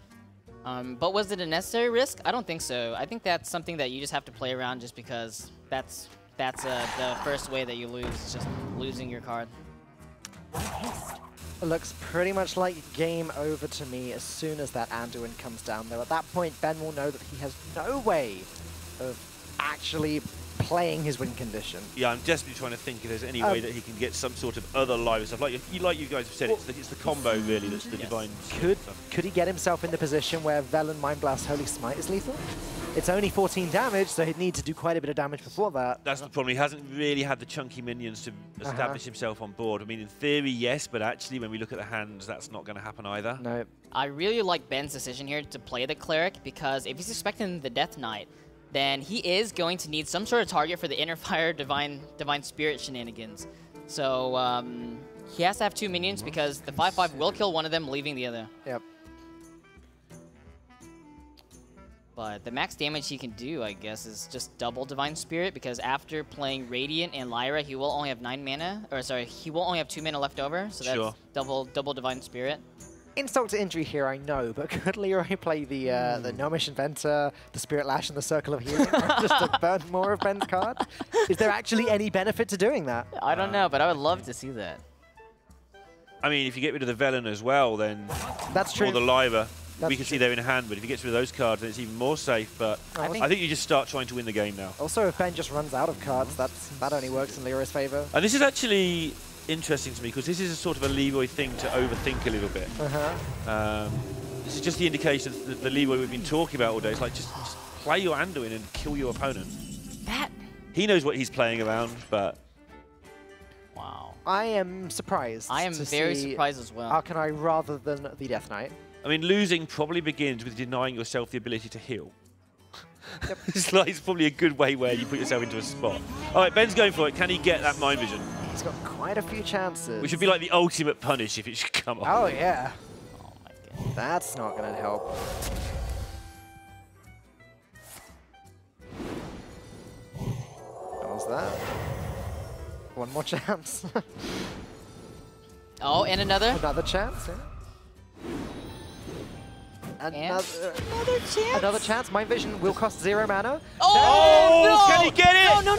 But was it a necessary risk? I don't think so. I think that's something that you just have to play around just because that's the first way that you lose, is just losing your card. It looks pretty much like game over to me as soon as that Anduin comes down, though. At that point, Ben will know that he has no way of actually playing his win condition. Yeah, I'm desperately trying to think if there's any way that he can get some sort of other live stuff. Like you guys have said, it's the combo really that's the divine. Could he get himself in the position where Velen Mind Blast Holy Smite is lethal? It's only 14 damage, so he'd need to do quite a bit of damage before that. That's the problem. He hasn't really had the chunky minions to establish himself on board. I mean, in theory, yes, but actually, when we look at the hands, that's not going to happen either. No. I really like Ben's decision here to play the Cleric, because if he's expecting the Death Knight, then he is going to need some sort of target for the Inner Fire Divine Spirit shenanigans. So he has to have 2 minions because the 5/5 will kill one of them, leaving the other. Yep. But the max damage he can do, I guess, is just double Divine Spirit, because after playing Radiant and Lyra, he will only have 9 mana, or sorry, he will only have 2 mana left over, so that's double Divine Spirit. Insult to injury here, I know, but could Leeroy play the Gnomish Inventor, the Spirit Lash, and the Circle of Healing just to burn more of Ben's cards? Is there actually any benefit to doing that? I don't know, but I would love to see that. I mean, if you get rid of the Velen as well, then that's true. Or the Lyra, we can see they're in hand. But if you get rid of those cards, then it's even more safe. But I think you just start trying to win the game now. Also, if Ben just runs out of cards, that only works in Leeroy's favor. And this is actually interesting to me because this is a sort of a Leeroy thing to overthink a little bit. This is just the indication that the Leeroy we've been talking about all day. It's like just play your Anduin and kill your opponent. He knows what he's playing around, but wow. I am surprised. I am very surprised as well. Arcanine rather than the Death Knight. I mean, losing probably begins with denying yourself the ability to heal. Yep. It's probably a good way where you put yourself into a spot. All right, Ben's going for it. Can he get that Mind Vision? He's got quite a few chances. Which would be like the ultimate punish if it should come off. Oh, yeah. Oh, my God. That's not going to help. What was that? One more chance. Oh, and another? Another chance, yeah. Another chance? Another chance. Mind Vision will cost 0 mana. Oh, no! Can he get it? No.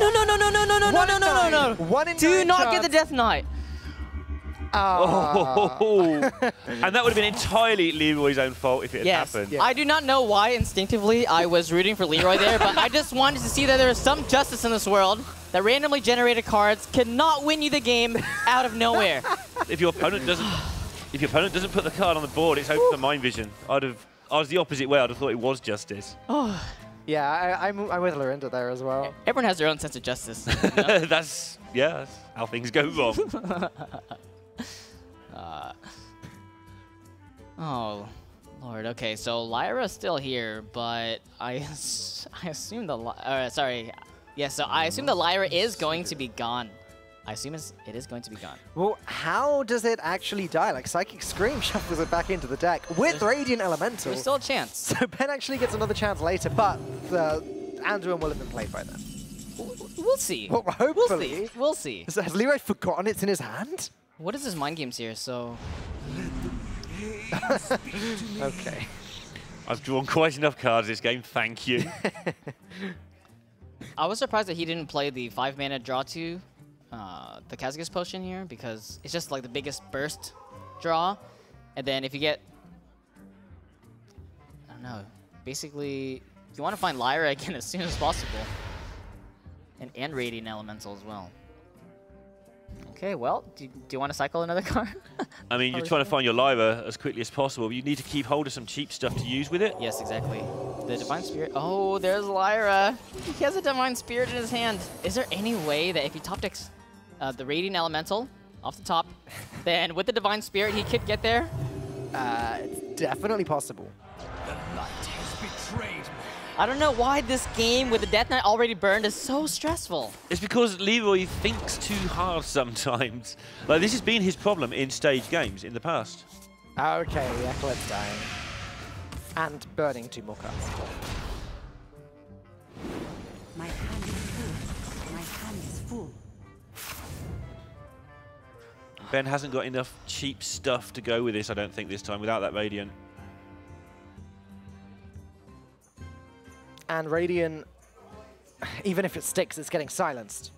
1 in 9 Do not chance. get the Death Knight. Oh. And that would have been entirely Leeroy's own fault if it had happened. Yeah. I do not know why instinctively I was rooting for Leeroy there, but I just wanted to see that there is some justice in this world, that randomly generated cards cannot win you the game out of nowhere. If your opponent doesn't put the card on the board, it's open for Mind Vision. I was the opposite way. I'd have thought it was justice. Oh. Yeah, I'm with Lorinda there as well. Everyone has their own sense of justice. You know? that's how things go wrong. Oh, Lord. Okay, so Lyra's still here, but I assume so I assume the Lyra is going to be gone. I assume it is going to be gone. Well, how does it actually die? Like, Psychic Scream shuffles it back into the deck with Radiant Elemental. There's still a chance. So Ben actually gets another chance later, but the Anduin will have been played by then. We'll see. Well, hopefully. We'll see. Has Leeroy forgotten it's in his hand? What is his mind games here? So. Okay. I've drawn quite enough cards this game, thank you. I was surprised that he didn't play the 5 mana draw 2 the Kazakus potion here because it's just like the biggest burst draw. And then if you get, I don't know, basically you want to find Lyra again as soon as possible. And Radiant Elemental as well. Okay, well, do you want to cycle another card? I mean, you're trying to find your Lyra as quickly as possible, but you need to keep hold of some cheap stuff to use with it. Yes, exactly. The Divine Spirit. Oh, there's Lyra. He has a Divine Spirit in his hand. Is there any way that if he top decks the Radiant Elemental off the top, then with the Divine Spirit he could get there? It's definitely possible. I don't know why this game with the Death Knight already burned is so stressful. It's because Leroy thinks too hard sometimes. Like, this has been his problem in stage games in the past. Okay, the Acolyte's dying. And burning 2 more cards. My hand is full. My hand is full. Ben hasn't got enough cheap stuff to go with this, I don't think, this time, without that Radiant. And Radiant, even if it sticks, it's getting silenced.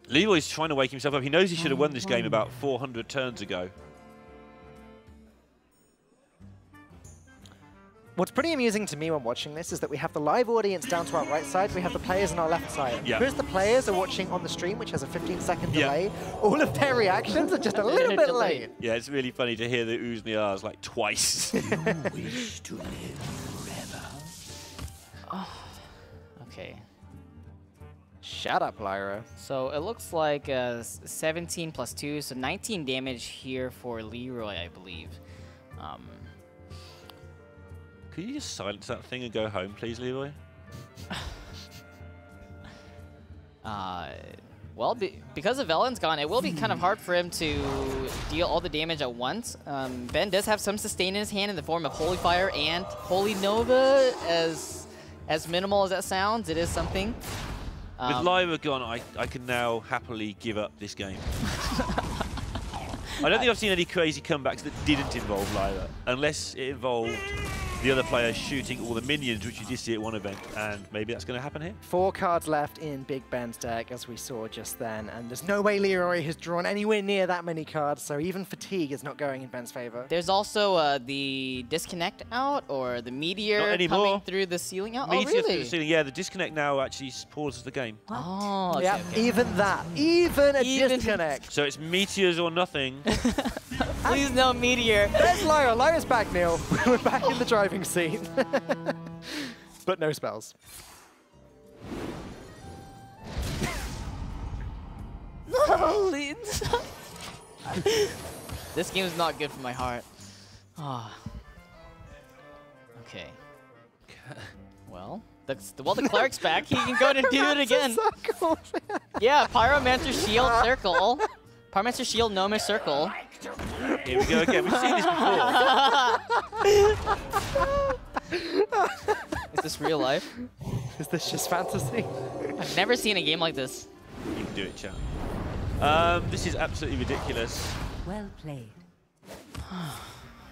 Leroy's trying to wake himself up. He knows he should have won this game about 400 turns ago. What's pretty amusing to me when watching this is that we have the live audience down to our right side, we have the players on our left side. Yeah. Because the players are watching on the stream, which has a 15-second delay, all of their reactions are just a little bit late. Yeah, it's really funny to hear the oohs and the ahs like twice. You wish to live forever. Okay. Shut up, Lyra. So it looks like 17 plus 2, so 19 damage here for Leroy, I believe. Could you just silence that thing and go home, please, Leroy? Well, because of Ellen's gone, it will be kind of hard for him to deal all the damage at once. Ben does have some sustain in his hand in the form of Holy Fire and Holy Nova. As minimal as that sounds, it is something. With Lyra gone, I can now happily give up this game. I don't think I've seen any crazy comebacks that didn't involve Lyra, unless it involved the other player shooting all the minions, which you did see at one event, and maybe that's going to happen here. 4 cards left in Big Ben's deck, as we saw just then, and there's no way Leroy has drawn anywhere near that many cards, so even fatigue is not going in Ben's favor. There's also the disconnect out, or the meteor coming through the ceiling out. Meteor oh, really? through the ceiling. Yeah, the disconnect now actually pauses the game. Oh, okay, Yeah, okay. even that, even a disconnect. So it's meteors or nothing. Please no meteor. There's Lyra. Lyra's back, Neil. We're back in the driving seat. But no spells. No, this game is not good for my heart. Ah. Okay. Well, the cleric's back. He can go and do it again. Yeah, Pyromancer Shield Circle. Pyromancer Shield Gnomish Circle. Here we go again. We've seen this before. Is this real life? Is this just fantasy? I've never seen a game like this. You can do it, chat. This is absolutely ridiculous. Well played.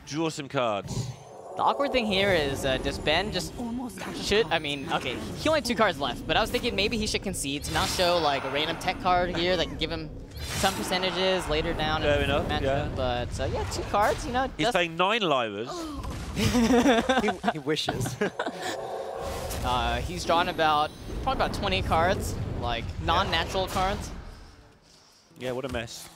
Draw some cards. The awkward thing here is, does Ben just should, I mean, okay, he only had 2 cards left, but I was thinking maybe he should concede to not show like a random tech card here that can give him some percentages later down. Fair enough, yeah. But yeah, 2 cards, you know. He's playing 9 Lyras. he wishes. He's drawn probably about 20 cards, like non-natural cards. Yeah, what a mess.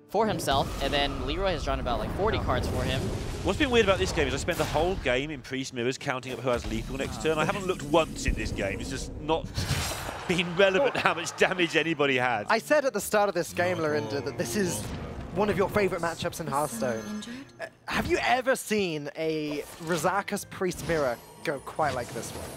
For himself, and then Leroy has drawn about like 40 cards for him. What's been weird about this game is I spent the whole game in Priest Mirrors counting up who has lethal next turn. I haven't looked once in this game. It's just not been relevant how much damage anybody had. I said at the start of this game, Lorinda, that this is one of your favorite matchups in Hearthstone. Have you ever seen a Rizaka's Priest Mirror go quite like this one?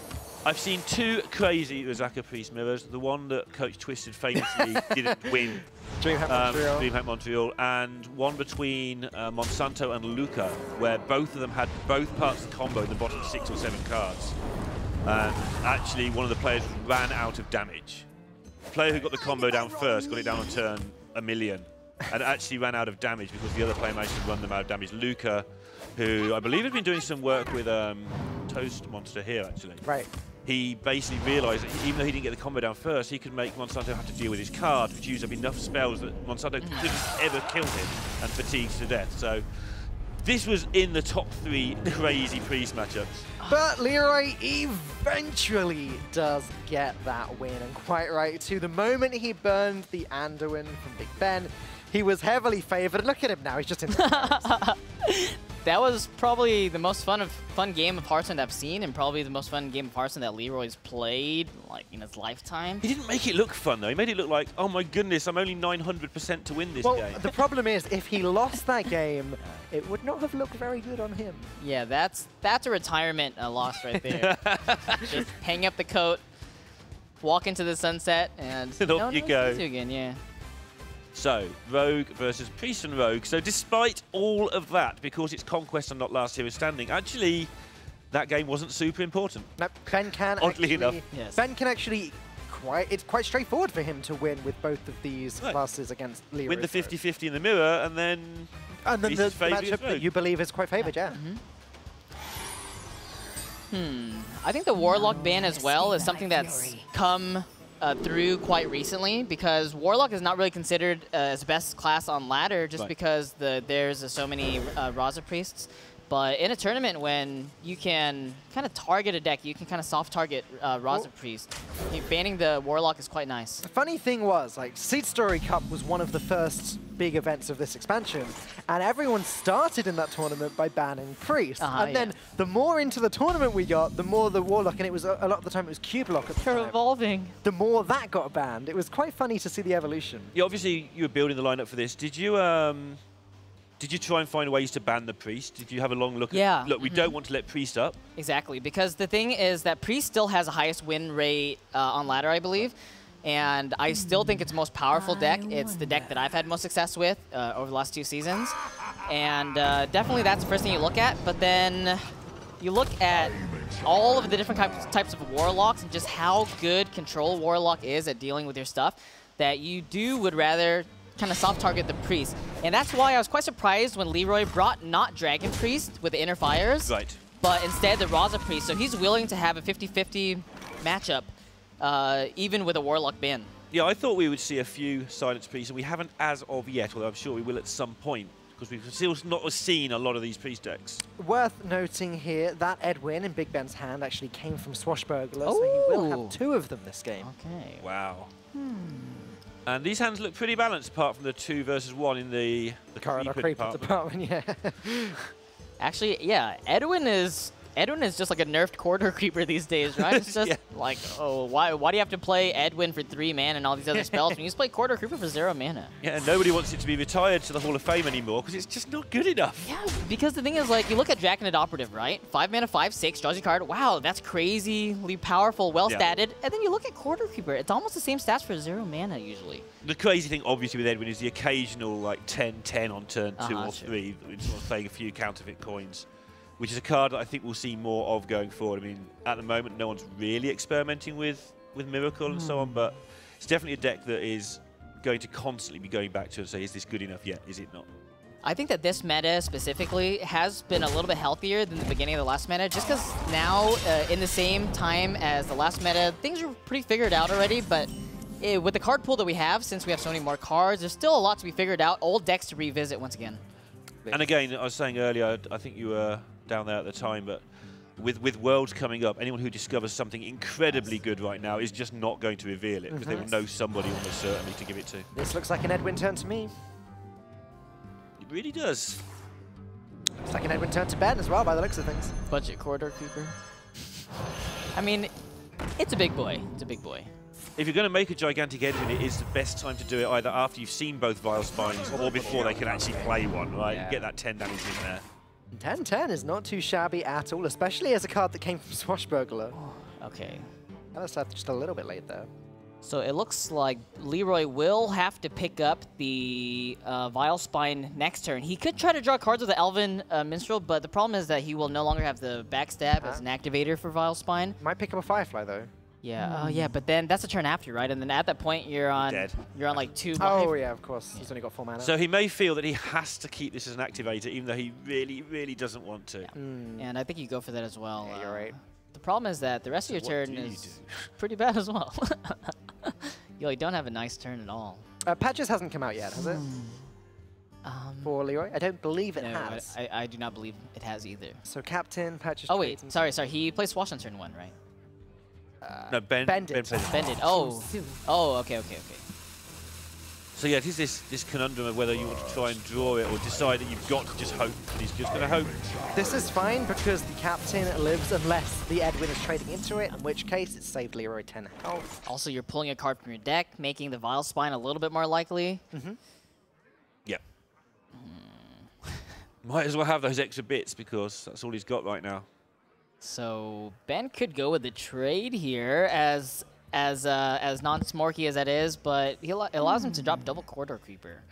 I've seen 2 crazy Rizaka Priest Mirrors. The one that Coach Twisted famously didn't win. DreamHack Montreal. DreamHack Montreal, and one between Monsanto and Luca, where both of them had both parts of the combo in the bottom 6 or 7 cards. Actually, one of the players ran out of damage. The player who got the combo down first got it down on turn 1,000,000, and actually ran out of damage because the other player managed to run them out of damage. Luca, who I believe has been doing some work with Toast Monster here, actually. Right. he basically realised that even though he didn't get the combo down first, he could make Monsanto have to deal with his card, which used up enough spells that Monsanto couldn't ever kill him and fatigued to death. So this was in the top 3 crazy Priest matchups. But Leeroy eventually does get that win, and quite right too. The moment he burned the Anduin from BigBen, he was heavily favoured. Look at him now, he's just in That was probably the most fun game of Hearthstone that I've seen, and probably the most fun game of Hearthstone that Leeroy's played like in his lifetime. He didn't make it look fun though. He made it look like, oh my goodness, I'm only 900% to win this game. The problem is, if he lost that game, it would not have looked very good on him. Yeah, that's a retirement loss right there. Just hang up the coat, walk into the sunset, and off you go. Again, yeah. So, Rogue versus Priest and Rogue. So despite all of that, because it's Conquest and not Last Hero Standing, actually, that game wasn't super important. No, Ben can Oddly enough. Yes. Ben can actually, it's quite straightforward for him to win with both of these classes agast Leeroy. Win the 50-50 in the mirror, and then the favoured matchup against Rogue. that you believe is quite favoured, yeah. I think the Warlock ban as well is something that's come through quite recently, because Warlock is not really considered as the best class on ladder just because there's so many Raza Priests. But in a tournament, when you can kind of target a deck, you can kind of soft target Raza Priest. Banning the Warlock is quite nice. The funny thing was, like, Seed Story Cup was one of the first big events of this expansion, and everyone started in that tournament by banning Priest. And then the more into the tournament we got, the more the Warlock, and it was a lot of the time it was Cube Lock at the time. Evolving. The more that got banned. It was quite funny to see the evolution. Yeah, obviously you were building the lineup for this. Did you try and find ways to ban the Priest? Did you have a long look at, look, we don't want to let Priest up? Exactly, because the thing is that Priest still has the highest win rate on ladder, I believe. And I still think it's the most powerful deck. It's the deck that I've had most success with over the last 2 seasons. And definitely that's the first thing you look at. But then you look at all of the different types of Warlocks and just how good Control Warlock is at dealing with your stuff, that you would rather kind of soft target the Priest. And that's why I was quite surprised when Leeroy brought not Dragon Priest with the Inner Fires, but instead the Raza Priest. So he's willing to have a 50-50 matchup, even with a Warlock ban. Yeah, I thought we would see a few Silence Priests, and we haven't as of yet, although I'm sure we will at some point, because we've still not seen a lot of these Priest decks. Worth noting here, that Edwin in BigBen's hand actually came from Swashbuckler, so he will have 2 of them this game. Okay. Wow. And these hands look pretty balanced, apart from the 2 versus 1 in the Corridor Creeper department, yeah. Actually, yeah, Edwin is just like a nerfed Corridor Creeper these days, right? It's just like, oh, why do you have to play Edwin for 3 mana and all these other spells when you just play Corridor Creeper for 0 mana? Yeah, and nobody wants it to be retired to the Hall of Fame anymore because it's just not good enough. Yeah, because the thing is, like, you look at Jackknight Operative, right? 5 mana, 5/6, draws your card. Wow, that's crazily powerful, well-statted. And then you look at Corridor Creeper. It's almost the same stats for 0 mana usually. The crazy thing, obviously, with Edwin is the occasional, like, 10-10 on turn 2 or 3, sort of playing a few counterfeit coins, which is a card that I think we'll see more of going forward. I mean, at the moment, no one's really experimenting with Miracle and so on, but it's definitely a deck that is going to constantly be going back to and say, is this good enough yet? Is it not? I think that this meta specifically has been a little bit healthier than the beginning of the last meta, just because now, in the same time as the last meta, things are pretty figured out already, but with the card pool that we have, since we have so many more cards, there's still a lot to be figured out, old decks to revisit once again. And again, I was saying earlier, I think you were down there at the time, but with Worlds coming up, anyone who discovers something incredibly good right now is just not going to reveal it, because they will know somebody almost certainly to give it to. This looks like an Edwin turn to me. It really does. Looks like an Edwin turn to Ben as well, by the looks of things. Budget Corridor Creeper. I mean, it's a big boy. It's a big boy. If you're going to make a gigantic Edwin, it is the best time to do it either after you've seen both Vile Spines or before they can actually play one, right? Yeah. Get that 10 damage in there. 10-10 is not too shabby at all, especially as a card that came from Swashbuckler. Okay. That's just a little bit late there. So it looks like Leeroy will have to pick up the Vile Spine next turn. He could try to draw cards with the Elven Minstrel, but the problem is that he will no longer have the Backstab as an activator for Vile Spine. Might pick up a Firefly, though. Yeah, yeah, but then that's a turn after, right? And then at that point, you're on like 2 life. Oh, yeah, of course. He's only got 4 mana. So he may feel that he has to keep this as an activator, even though he really, really doesn't want to. And I think you go for that as well. Yeah, you're right. The problem is that the rest of your turn is pretty bad as well. You like, don't have a nice turn at all. Patches hasn't come out yet, has it? For Leroy? I don't believe it No, has. I do not believe it has either. So Captain, Patches... Oh wait, sorry. He plays Swash on turn 1, right? No, Ben did. plays it. Ben did. Oh, okay. So yeah, it is this conundrum of whether you want to try and draw it or decide that you've got to just hope. And he's just going to hope. This is fine because the Captain lives unless the Edwin is trading into it, in which case it saved Leroy 10 health. Also, you're pulling a card from your deck, making the Vile Spine a little bit more likely. Yep. Might as well have those extra bits because that's all he's got right now. So Ben could go with the trade here as non-smorky as that is, but it allows him to drop double Corridor Creeper.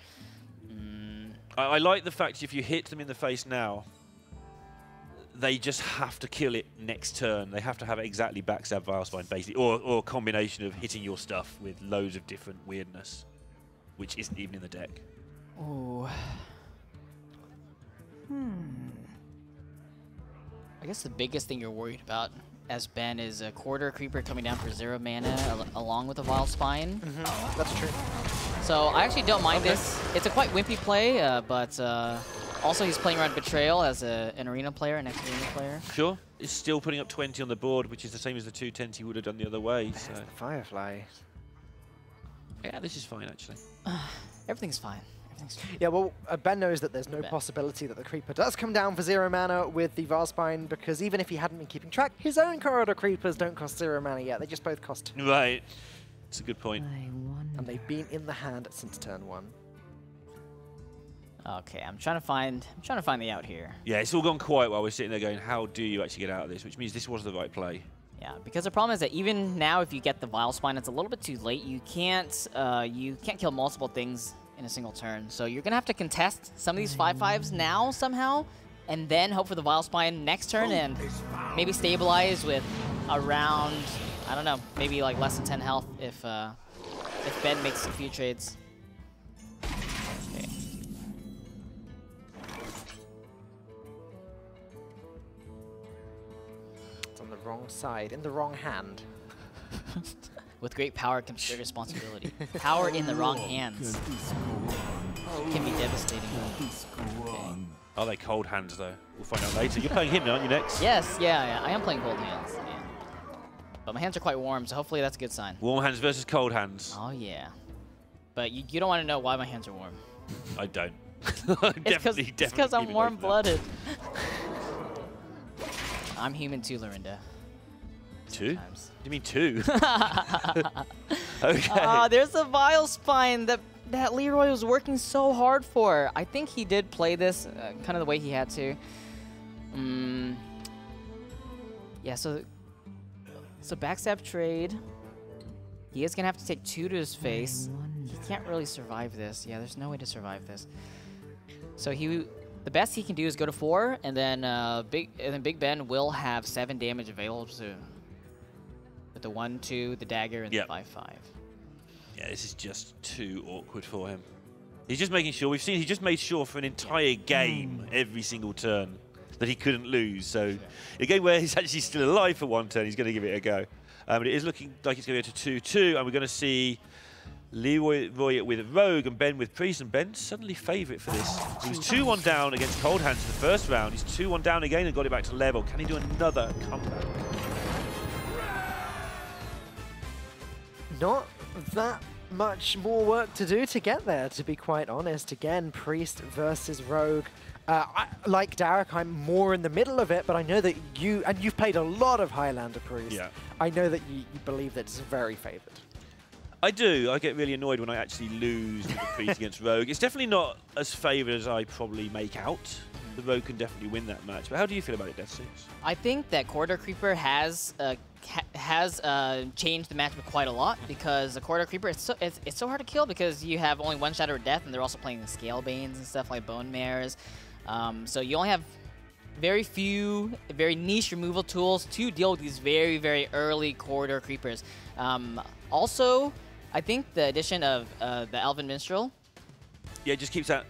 I like the fact if you hit them in the face now, they just have to kill it next turn. They have to have exactly backstab Vile Spine, basically, or a combination of hitting your stuff with loads of different weirdness, which isn't even in the deck. Ooh. I guess the biggest thing you're worried about as Ben is a Corridor Creeper coming down for 0 mana along with a Vile Spine. That's true. So I actually don't mind this. It's a quite wimpy play, but also he's playing around Betrayal as an arena player, an ex-arena player. Sure. He's still putting up 20 on the board, which is the same as the 210s he would have done the other way. So. The Firefly. Yeah, this is fine, actually. Everything's fine. Yeah, well, Ben knows that there's no possibility that the Creeper does come down for 0 mana with the Vile Spine, because even if he hadn't been keeping track, his own Corridor Creepers don't cost 0 mana yet. They just both cost 2. Right. That's a good point. And they've been in the hand since turn 1. Okay, I'm trying to find the out here. Yeah, it's all gone quiet while we're sitting there going, how do you actually get out of this? Which means this was the right play. Yeah, because the problem is that even now, if you get the Vile Spine, it's a little bit too late. You can't kill multiple things in a single turn. So you're gonna have to contest some of these 5/5s now somehow, and then hope for the Vile Spine next turn and maybe stabilize with around, I don't know, maybe like less than 10 health if Ben makes a few trades. Okay. It's on the wrong side, in the wrong hand. With great power comes great responsibility. Power in the wrong hands can be devastating. Okay. Are they cold hands, though? We'll find out later. You're playing him, aren't you, next? Yes, yeah, I am playing cold hands. Yeah. But my hands are quite warm, so hopefully that's a good sign. Warm hands versus cold hands. Oh, yeah. But you don't want to know why my hands are warm. I don't. It's because I'm warm-blooded. I'm human too, Lorinda. 2? Sometimes. You mean 2? Okay. There's a Vile Spine that Leroy was working so hard for. I think he did play this kind of the way he had to. Yeah, so backstab trade. He is going to have to take 2 to his face. He can't really survive this. Yeah, there's no way to survive this. So the best he can do is go to 4, and then BigBen will have 7 damage available to with the 1/2, the dagger, and the 5/5. Yeah, this is just too awkward for him. He's just making sure. He just made sure for an entire game, every single turn, that he couldn't lose. So a game where he's actually still alive for 1 turn, he's going to give it a go. But it is looking like it's going to go to 2-2, and we're going to see Leroy with Rogue and Ben with Priest, and Ben's suddenly favourite for this. He was 2-1 down against Cold Hands in the first round. He's 2-1 down again and got it back to level. Can he do another comeback? Not that much more work to do to get there, to be quite honest. Again, Priest versus Rogue. Like Derek, I'm more in the middle of it, but I know that you've played a lot of Highlander Priest. Yeah. I know that you believe that it's very favoured. I do. I get really annoyed when I actually lose with the Priest against Rogue. It's definitely not as favoured as I probably make out. The Rogue can definitely win that match. But how do you feel about it, Death Suits? I think that Corridor Creeper has changed the matchup quite a lot, because the Corridor Creeper, it's so hard to kill because you have only 1 Shadow of Death, and they're also playing the Scale Banes and stuff like Bone Mares. So you only have very few, very niche removal tools to deal with these very, very early Corridor Creepers. Also, I think the addition of the Elven Minstrel. Yeah, it just keeps that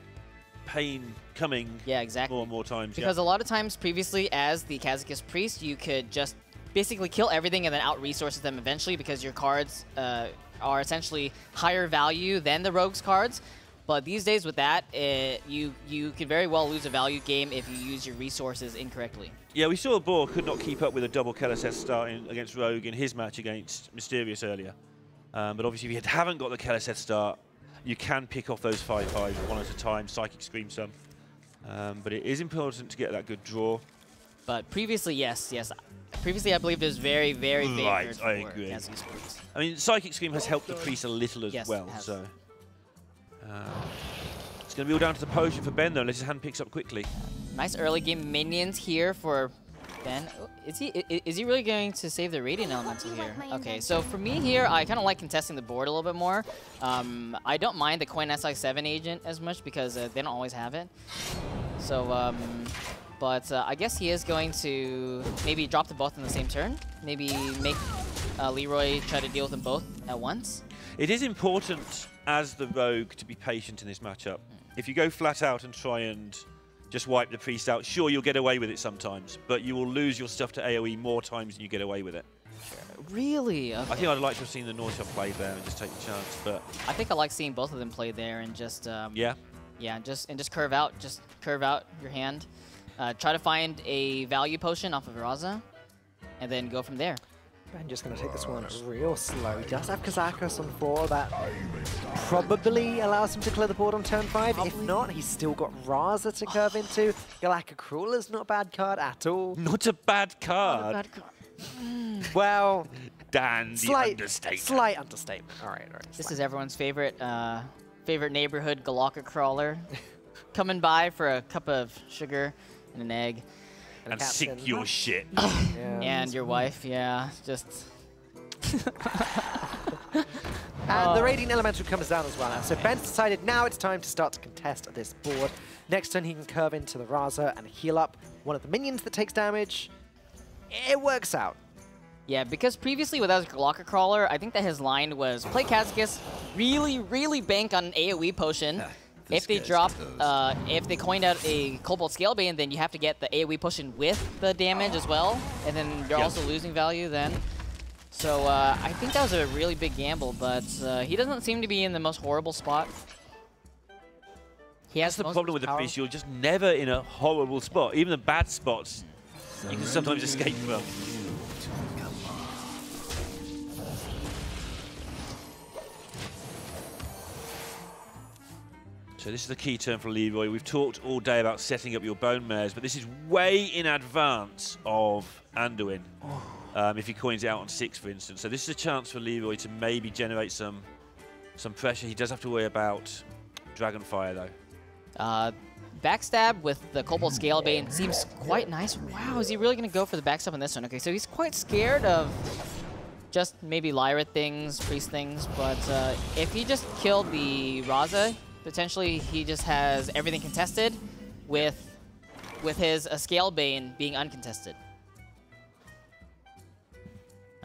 pain coming exactly. more and more times. Because a lot of times previously, as the Kazakhist Priest, you could just basically kill everything and then out-resources them eventually because your cards are essentially higher value than the rogue's cards. But these days with that, you could very well lose a value game if you use your resources incorrectly. Yeah, we saw Boar could not keep up with a double Keleseth start against Rogue in his match against Mysterious earlier. But obviously, if you haven't got the Keleseth start, you can pick off those 5/5s one at a time, Psychic Scream some. But it is important to get that good draw. But previously, yes. Previously, I believe it was very, very favored Right, I for agree. Kaz Esports. I mean, Psychic Scream has helped the Priest a little as Yes, well, it has. so... it's going to be all down to the potion for Ben, though, unless his hand picks up quickly. Nice early game minions here for Ben. Oh, is he really going to save the Radiant Elemental here? Okay, so for me here, I kind of like contesting the board a little bit more. I don't mind the Coin SI7 agent as much because they don't always have it. So, but I guess he is going to maybe drop them both in the same turn. Maybe make Leeroy try to deal with them both at once. It is important as the Rogue to be patient in this matchup. If you go flat out and try and just wipe the Priest out, sure, you'll get away with it sometimes, but you will lose your stuff to AoE more times than you get away with it. Really? Okay. I think I'd like to have seen the North play there and just take the chance, but... I think I like seeing both of them play there and just... yeah? Yeah, just curve out. Just curve out your hand. Try to find a value potion off of Raza, and then go from there. Ben just going to take this one real slow. He does have Kazakus on 4. That probably allows him to clear the board on turn 5. If not, he's still got Raza to curve into. Galactic Crawler's not a bad card at all. Not a bad card. Not a bad card. Well, Dan, the understatement. Slight understatement. All right. This is everyone's favorite favorite neighborhood Galactic Crawler. Coming by for a cup of sugar and an egg. And sink your shit. Yeah. And your wife, yeah. Just... And the Radiant Elemental comes down as well now. So Ben's decided now it's time to start to contest this board. Next turn he can curve into the Raza and heal up one of the minions that takes damage. It works out. Yeah, because previously without Galactic Crawler, I think that his line was play Kazakus, really bank on an AoE potion. If they drop, if they coined out a Cobalt Scalebane, then you have to get the AoE potion with the damage as well, and then you're also losing value then. So I think that was a really big gamble, but he doesn't seem to be in the most horrible spot. He has That's the problem with the Priest. You're just never in a horrible spot. Even the bad spots, you can sometimes escape from. So this is the key turn for Leeroy. We've talked all day about setting up your bone mares, but this is way in advance of Anduin. If he coins it out on 6, for instance. So this is a chance for Leeroy to maybe generate some pressure. He does have to worry about Dragonfire, though. Backstab with the Cobalt Scalebane seems quite nice. Wow, is he really going to go for the backstab on this one? Okay, so he's quite scared of just maybe Lyra things, Priest things, but if he just killed the Raza, potentially he just has everything contested with his Scalebane being uncontested.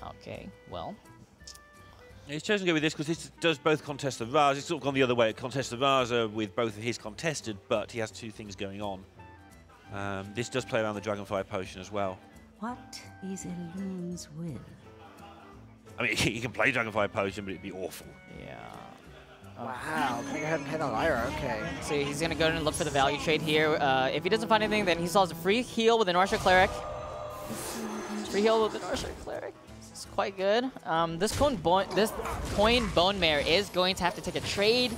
Okay, well. He's chosen to go with this because this does both contest the Raza. It's sort of gone the other way. It contests the Raza with both of his contested, but he has 2 things going on. This does play around the Dragonfire Potion as well. What is Elune's will? I mean, he can play Dragonfire Potion, but it'd be awful. Yeah. Wow, go ahead and hit on Lyra, okay. So he's going to go and look for the value trade here. If he doesn't find anything, then he still has a free heal with an Northshire Cleric. Free heal with an Northshire Cleric. This is quite good. This coin Bone Mare is going to have to take a trade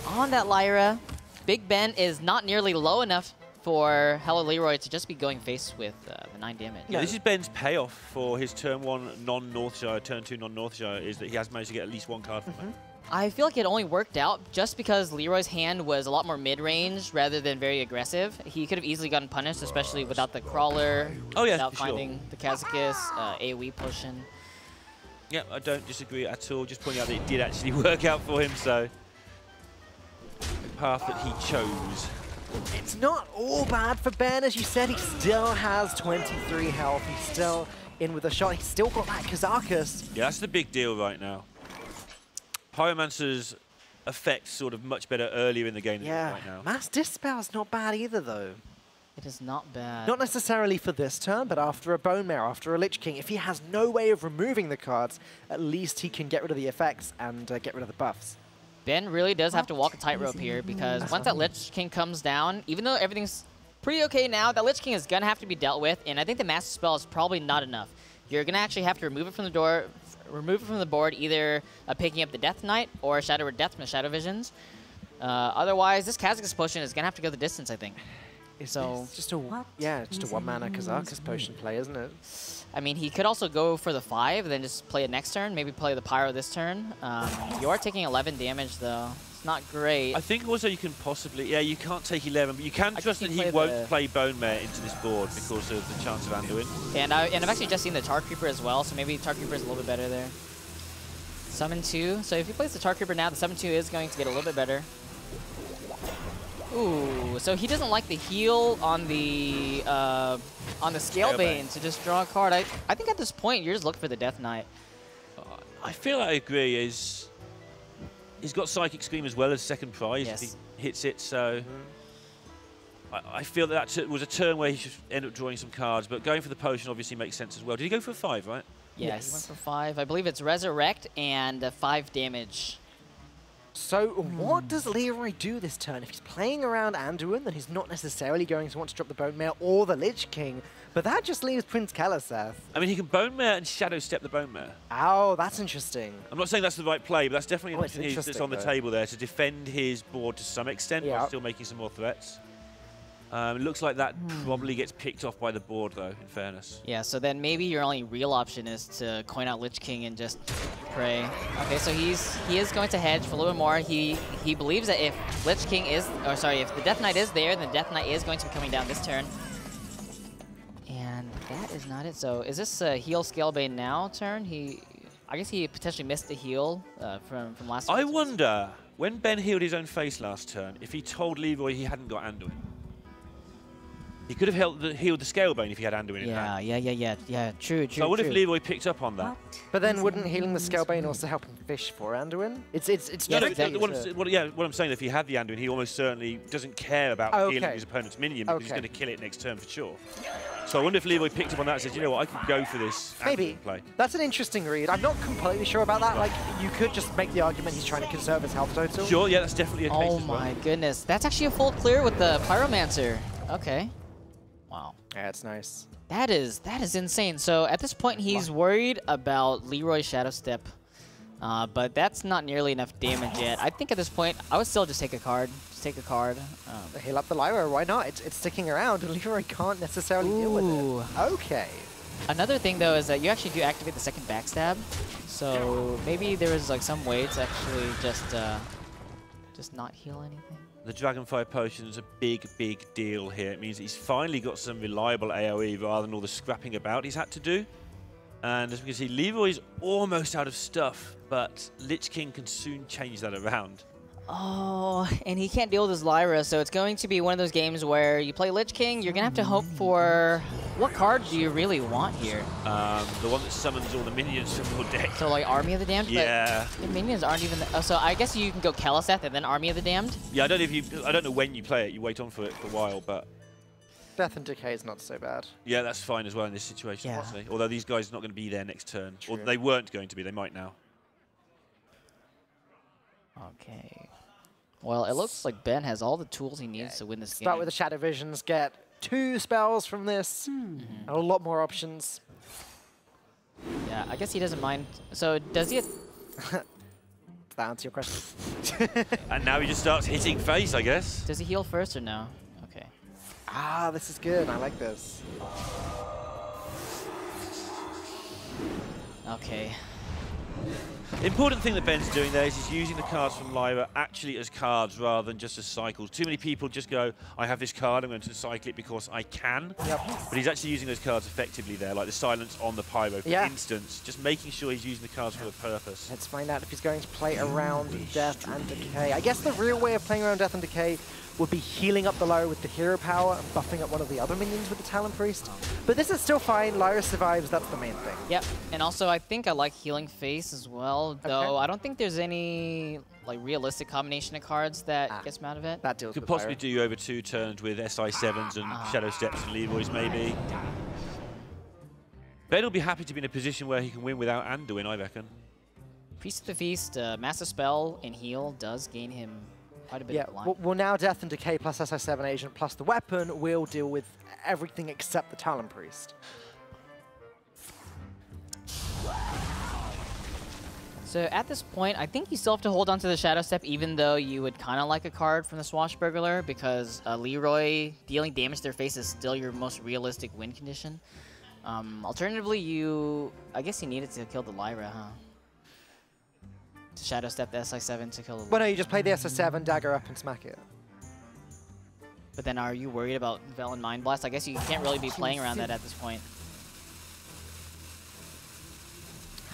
on that Lyra. BigBen is not nearly low enough for HelloLeeroy to just be going face with the 9 damage. Yeah, this is Ben's payoff for his turn 1 non-Northshire, turn 2 non-Northshire, is that he has managed to get at least 1 card from it. I feel like it only worked out just because Leeroy's hand was a lot more mid-range rather than very aggressive. He could have easily gotten punished, especially without the Crawler, without finding the Kazakus, AoE potion. Yeah, I don't disagree at all. Just pointing out that it did actually work out for him, so the path that he chose. It's not all bad for Ben, as you said. He still has 23 health. He's still in with a shot. He's still got that Kazakus. Yeah, that's the big deal right now. Pyromancer's effect sort of much better earlier in the game than right now. Mass Dispel's not bad either, though. It is not bad. Not necessarily for this turn, but after a Bone Mare, after a Lich King, if he has no way of removing the cards, at least he can get rid of the effects and get rid of the buffs. Ben really does have to walk a tightrope here because once that Lich King comes down, even though everything's pretty okay now, that Lich King is going to have to be dealt with, and I think the Master Spell is probably not enough. You're going to actually have to remove it from the door, remove it from the board, either picking up the Death Knight or Shadow or Death from the Shadow Visions. Otherwise, this Kha'Zix potion is going to have to go the distance, I think. It's just a one mana Kazakus potion play, isn't it? I mean, he could also go for the 5, then just play it next turn, maybe play the Pyro this turn. You are taking 11 damage, though. It's not great. I think also you can possibly, you can't take 11, but you can trust that he won't play Bone Mare into this board because of the chance of Anduin. And I've actually just seen the Tar Creeper as well, so maybe Tar Creeper is a little bit better there. Summon 2. So if he plays the Tar Creeper now, the Summon 2 is going to get a little bit better. Ooh, so he doesn't like the heal on the Scalebane to just draw a card. I think at this point you're just looking for the Death Knight. I feel I agree. He's got Psychic Scream as well as second prize if he hits it. So I feel that was a turn where he should end up drawing some cards. But going for the potion obviously makes sense as well. Did he go for a 5, right? Yes, he went for 5. I believe it's Resurrect and 5 damage. So what does Leeroy do this turn? If he's playing around Anduin, then he's not necessarily going to want to drop the Bone Mare or the Lich King, but that just leaves Prince Kaliseth. I mean, he can Bone Mare and Shadow Step the Bone Mare. Oh, that's interesting. I'm not saying that's the right play, but that's definitely an option that's on the though. table there to defend his board to some extent while still making some more threats. It looks like that probably gets picked off by the board, though, in fairness. Yeah, so then maybe your only real option is to coin out Lich King and just pray. Okay, so he is going to hedge for a little bit more. He believes that if Lich King is, or sorry, if the Death Knight is there, then the Death Knight is going to be coming down this turn. And that is not it. So is this a heal Scalebane now turn? I guess he potentially missed the heal from last turn. I wonder, when Ben healed his own face last turn, if he told Leeroy he hadn't got Anduin. He could have healed the Scalebane if he had Anduin in hand. Yeah, true. So I wonder if Leeroy picked up on that. But then wouldn't healing the Scalebane also help him fish for Anduin? It's What I'm saying, if he had the Anduin, he almost certainly doesn't care about healing his opponent's minion because he's going to kill it next turn for sure. So I wonder if Leeroy picked up on that and said, you know what, I can go for this Anduin play. That's an interesting read. I'm not completely sure about that. Like, you could just make the argument he's trying to conserve his health total. Sure, yeah, that's definitely a case as well. Oh my goodness. That's actually a full clear with the Pyromancer. Okay. Wow. Yeah, it's nice. That is insane. So at this point, he's worried about Leeroy Shadow Step, but that's not nearly enough damage yet. I think at this point, I would still just take a card. Heal up the Lyra, why not? It's sticking around, and Leeroy can't necessarily deal with it. Okay. Another thing, though, is that you actually do activate the second backstab. So maybe there is like some way to actually just not heal anything. The Dragonfire Potion is a big deal here. It means he's finally got some reliable AoE rather than all the scrapping about he's had to do. And as we can see, Leeroy's almost out of stuff, but Lich King can soon change that around. Oh, and he can't deal with his Lyra, so it's going to be one of those games where you play Lich King, you're going to have to hope for... What card do you really want here? The one that summons all the minions from your deck. So like Army of the Damned? Yeah. But the minions aren't even... so I guess you can go Kaliseth and then Army of the Damned? Yeah, I don't know when you play it. You wait on for it for a while, but... Death and Decay is not so bad. Yeah, that's fine as well in this situation, honestly. Although these guys are not going to be there next turn. True. Or they weren't going to be. They might now. Okay. Well, it looks like Ben has all the tools he needs to win this game. Start with the Shadow Visions, get 2 spells from this, and a lot more options. Yeah, I guess he doesn't mind. So does he... Does that answer your question? And now he just starts hitting face, I guess. Does he heal first or no? Okay. Ah, this is good. I like this. Okay. The important thing that Ben's doing there is he's using the cards from Lyra actually as cards rather than just as cycles. Too many people just go, I have this card, I'm going to cycle it because I can. Yep. But he's actually using those cards effectively there, like the silence on the Pyro, for instance. Just making sure he's using the cards for a purpose. Let's find out if he's going to play around Death and Decay. I guess the real way of playing around Death and Decay would be healing up the Lyra with the hero power and buffing up one of the other minions with the Talon Priest. But this is still fine. Lyra survives. That's the main thing. Yep. And also, I think I like healing face as well, though I don't think there's any like realistic combination of cards that gets him out of it. That deals Could with possibly Pyro. do you over 2 turns with SI7s and Shadow Steps and Leeroys maybe. Ben will be happy to be in a position where he can win without Anduin, I reckon. Priest of the Feast, Massive Spell and Heal does gain him quite a bit of line. Well, now Death and Decay plus SI7 Agent plus the weapon will deal with everything except the Talon Priest. So at this point, I think you still have to hold on to the Shadow Step, even though you would kind of like a card from the Swashbuckler, because Leeroy dealing damage to their face is still your most realistic win condition. Alternatively, I guess you needed to kill the Lyra, huh? To Shadow Step the SI7 to kill the Lyra. Well, no, you just play the SI7, dagger up, and smack it. But then are you worried about Velen Mind Blast? I guess you can't really be playing around that at this point.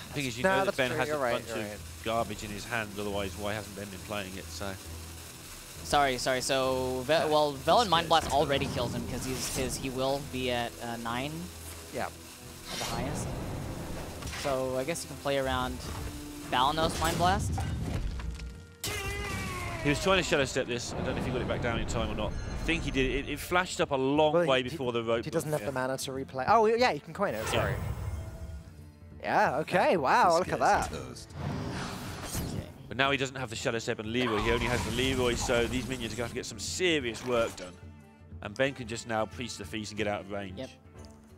The thing is, you No, know that's that Ben true, has a you're right, bunch you're of right. garbage in his hand, otherwise why hasn't Ben been playing it, so... Sorry. So, well, Velen Mind Blast already kills him because he will be at 9 Yeah. at the highest. So I guess you can play around Balanos Mind Blast. He was trying to Shadow Step this. I don't know if he got it back down in time or not. I think he did. It flashed up a long way before the rope. He doesn't have yeah. the mana to replay. Oh, yeah, you can coin it, sorry. Yeah, okay, wow, look at that. But now he doesn't have the Shadow Step and Leeroy. He only has the Leeroy, so these minions are going to have to get some serious work done. And Ben can just now Priest the Feast and get out of range. Yep.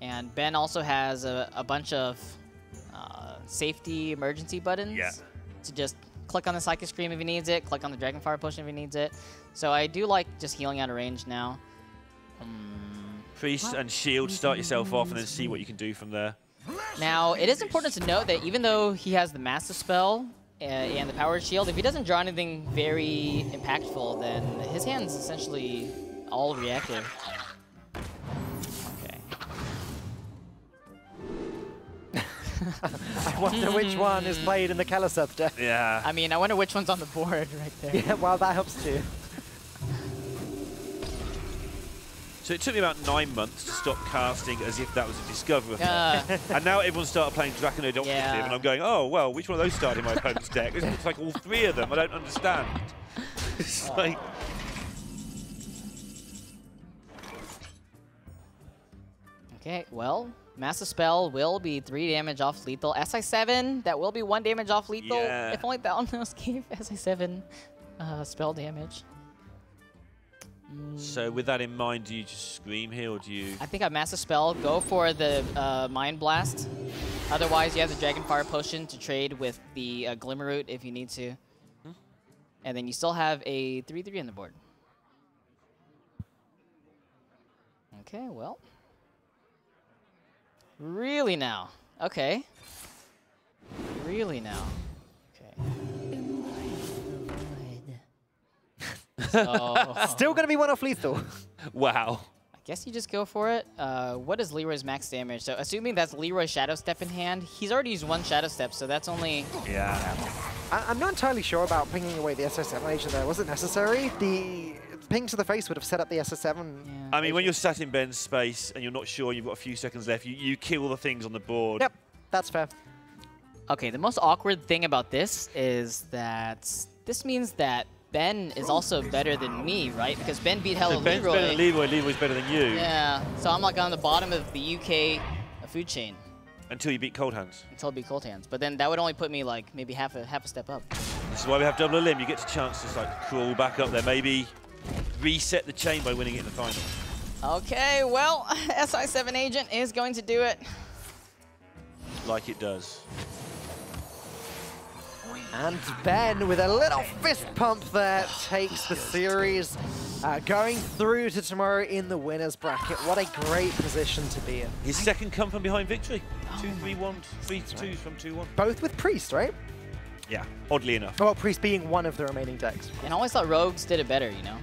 And Ben also has a bunch of safety emergency buttons. Yeah. To just click on the Psychic Scream if he needs it, click on the Dragonfire Potion if he needs it. So I do like just healing out of range now. Priest and Shield, start yourself off and then see what you can do from there. Now, it is important to note that even though he has the Massive Spell and the Powered Shield, if he doesn't draw anything very impactful, then his hand's essentially all reactive. Okay. I wonder which one is played in the Kalaseth deck. Yeah. I mean, I wonder which one's on the board right there. Yeah, well, that helps too. So it took me about 9 months to stop casting as if that was a Discover effect. And now everyone started playing Draconode Operative, and I'm going, oh, well, which one of those started in my opponent's deck? It looks like all 3 of them. I don't understand. It's like... Okay, well, Massive Spell will be 3 damage off lethal. SI7, that will be 1 damage off lethal. Yeah. If only Balanos gave SI7 spell damage. So with that in mind, do you just scream here, or do you... I think I Massive Spell. Go for the Mind Blast. Otherwise, you have the Dragonfire Potion to trade with the Glimmerroot if you need to. And then you still have a 3/3 on the board. Okay, well. Really now. Okay. Really now. Okay. So, Still going to be 1 off lethal. Wow. I guess you just go for it. What is Leeroy's max damage? So assuming that's Leeroy Shadow Step in hand, he's already used 1 Shadow Step, so that's only... Yeah. I'm not entirely sure about pinging away the SI7 agent there. Was it necessary? The ping to the face would have set up the SI7. Yeah. I mean, when you're sat in Ben's space and you're not sure you've got a few seconds left, you kill the things on the board. Yep, that's fair. Okay, the most awkward thing about this is that this means that Ben is also better than me, right? Because Ben beat So Ben's HelloLeeroy. better than Leeroy, Leeroy's better than you. Yeah, so I'm like on the bottom of the UK food chain Until you beat Cold Hands. until I beat Cold Hands. But then that would only put me like maybe half a step up. This is why we have double limb. You get a chance to like crawl back up there. Maybe reset the chain by winning it in the final. Okay, well, SI7 Agent is going to do it. Like it does. And Ben, with a little fist pump there, takes the series, going through to tomorrow in the winner's bracket. What a great position to be in. His second come from behind victory. 2-3-1, 3-2s from 2-1. Both with Priest, right? Yeah, oddly enough. Well, Priest being one of the remaining decks. And I always thought Rogues did it better, you know?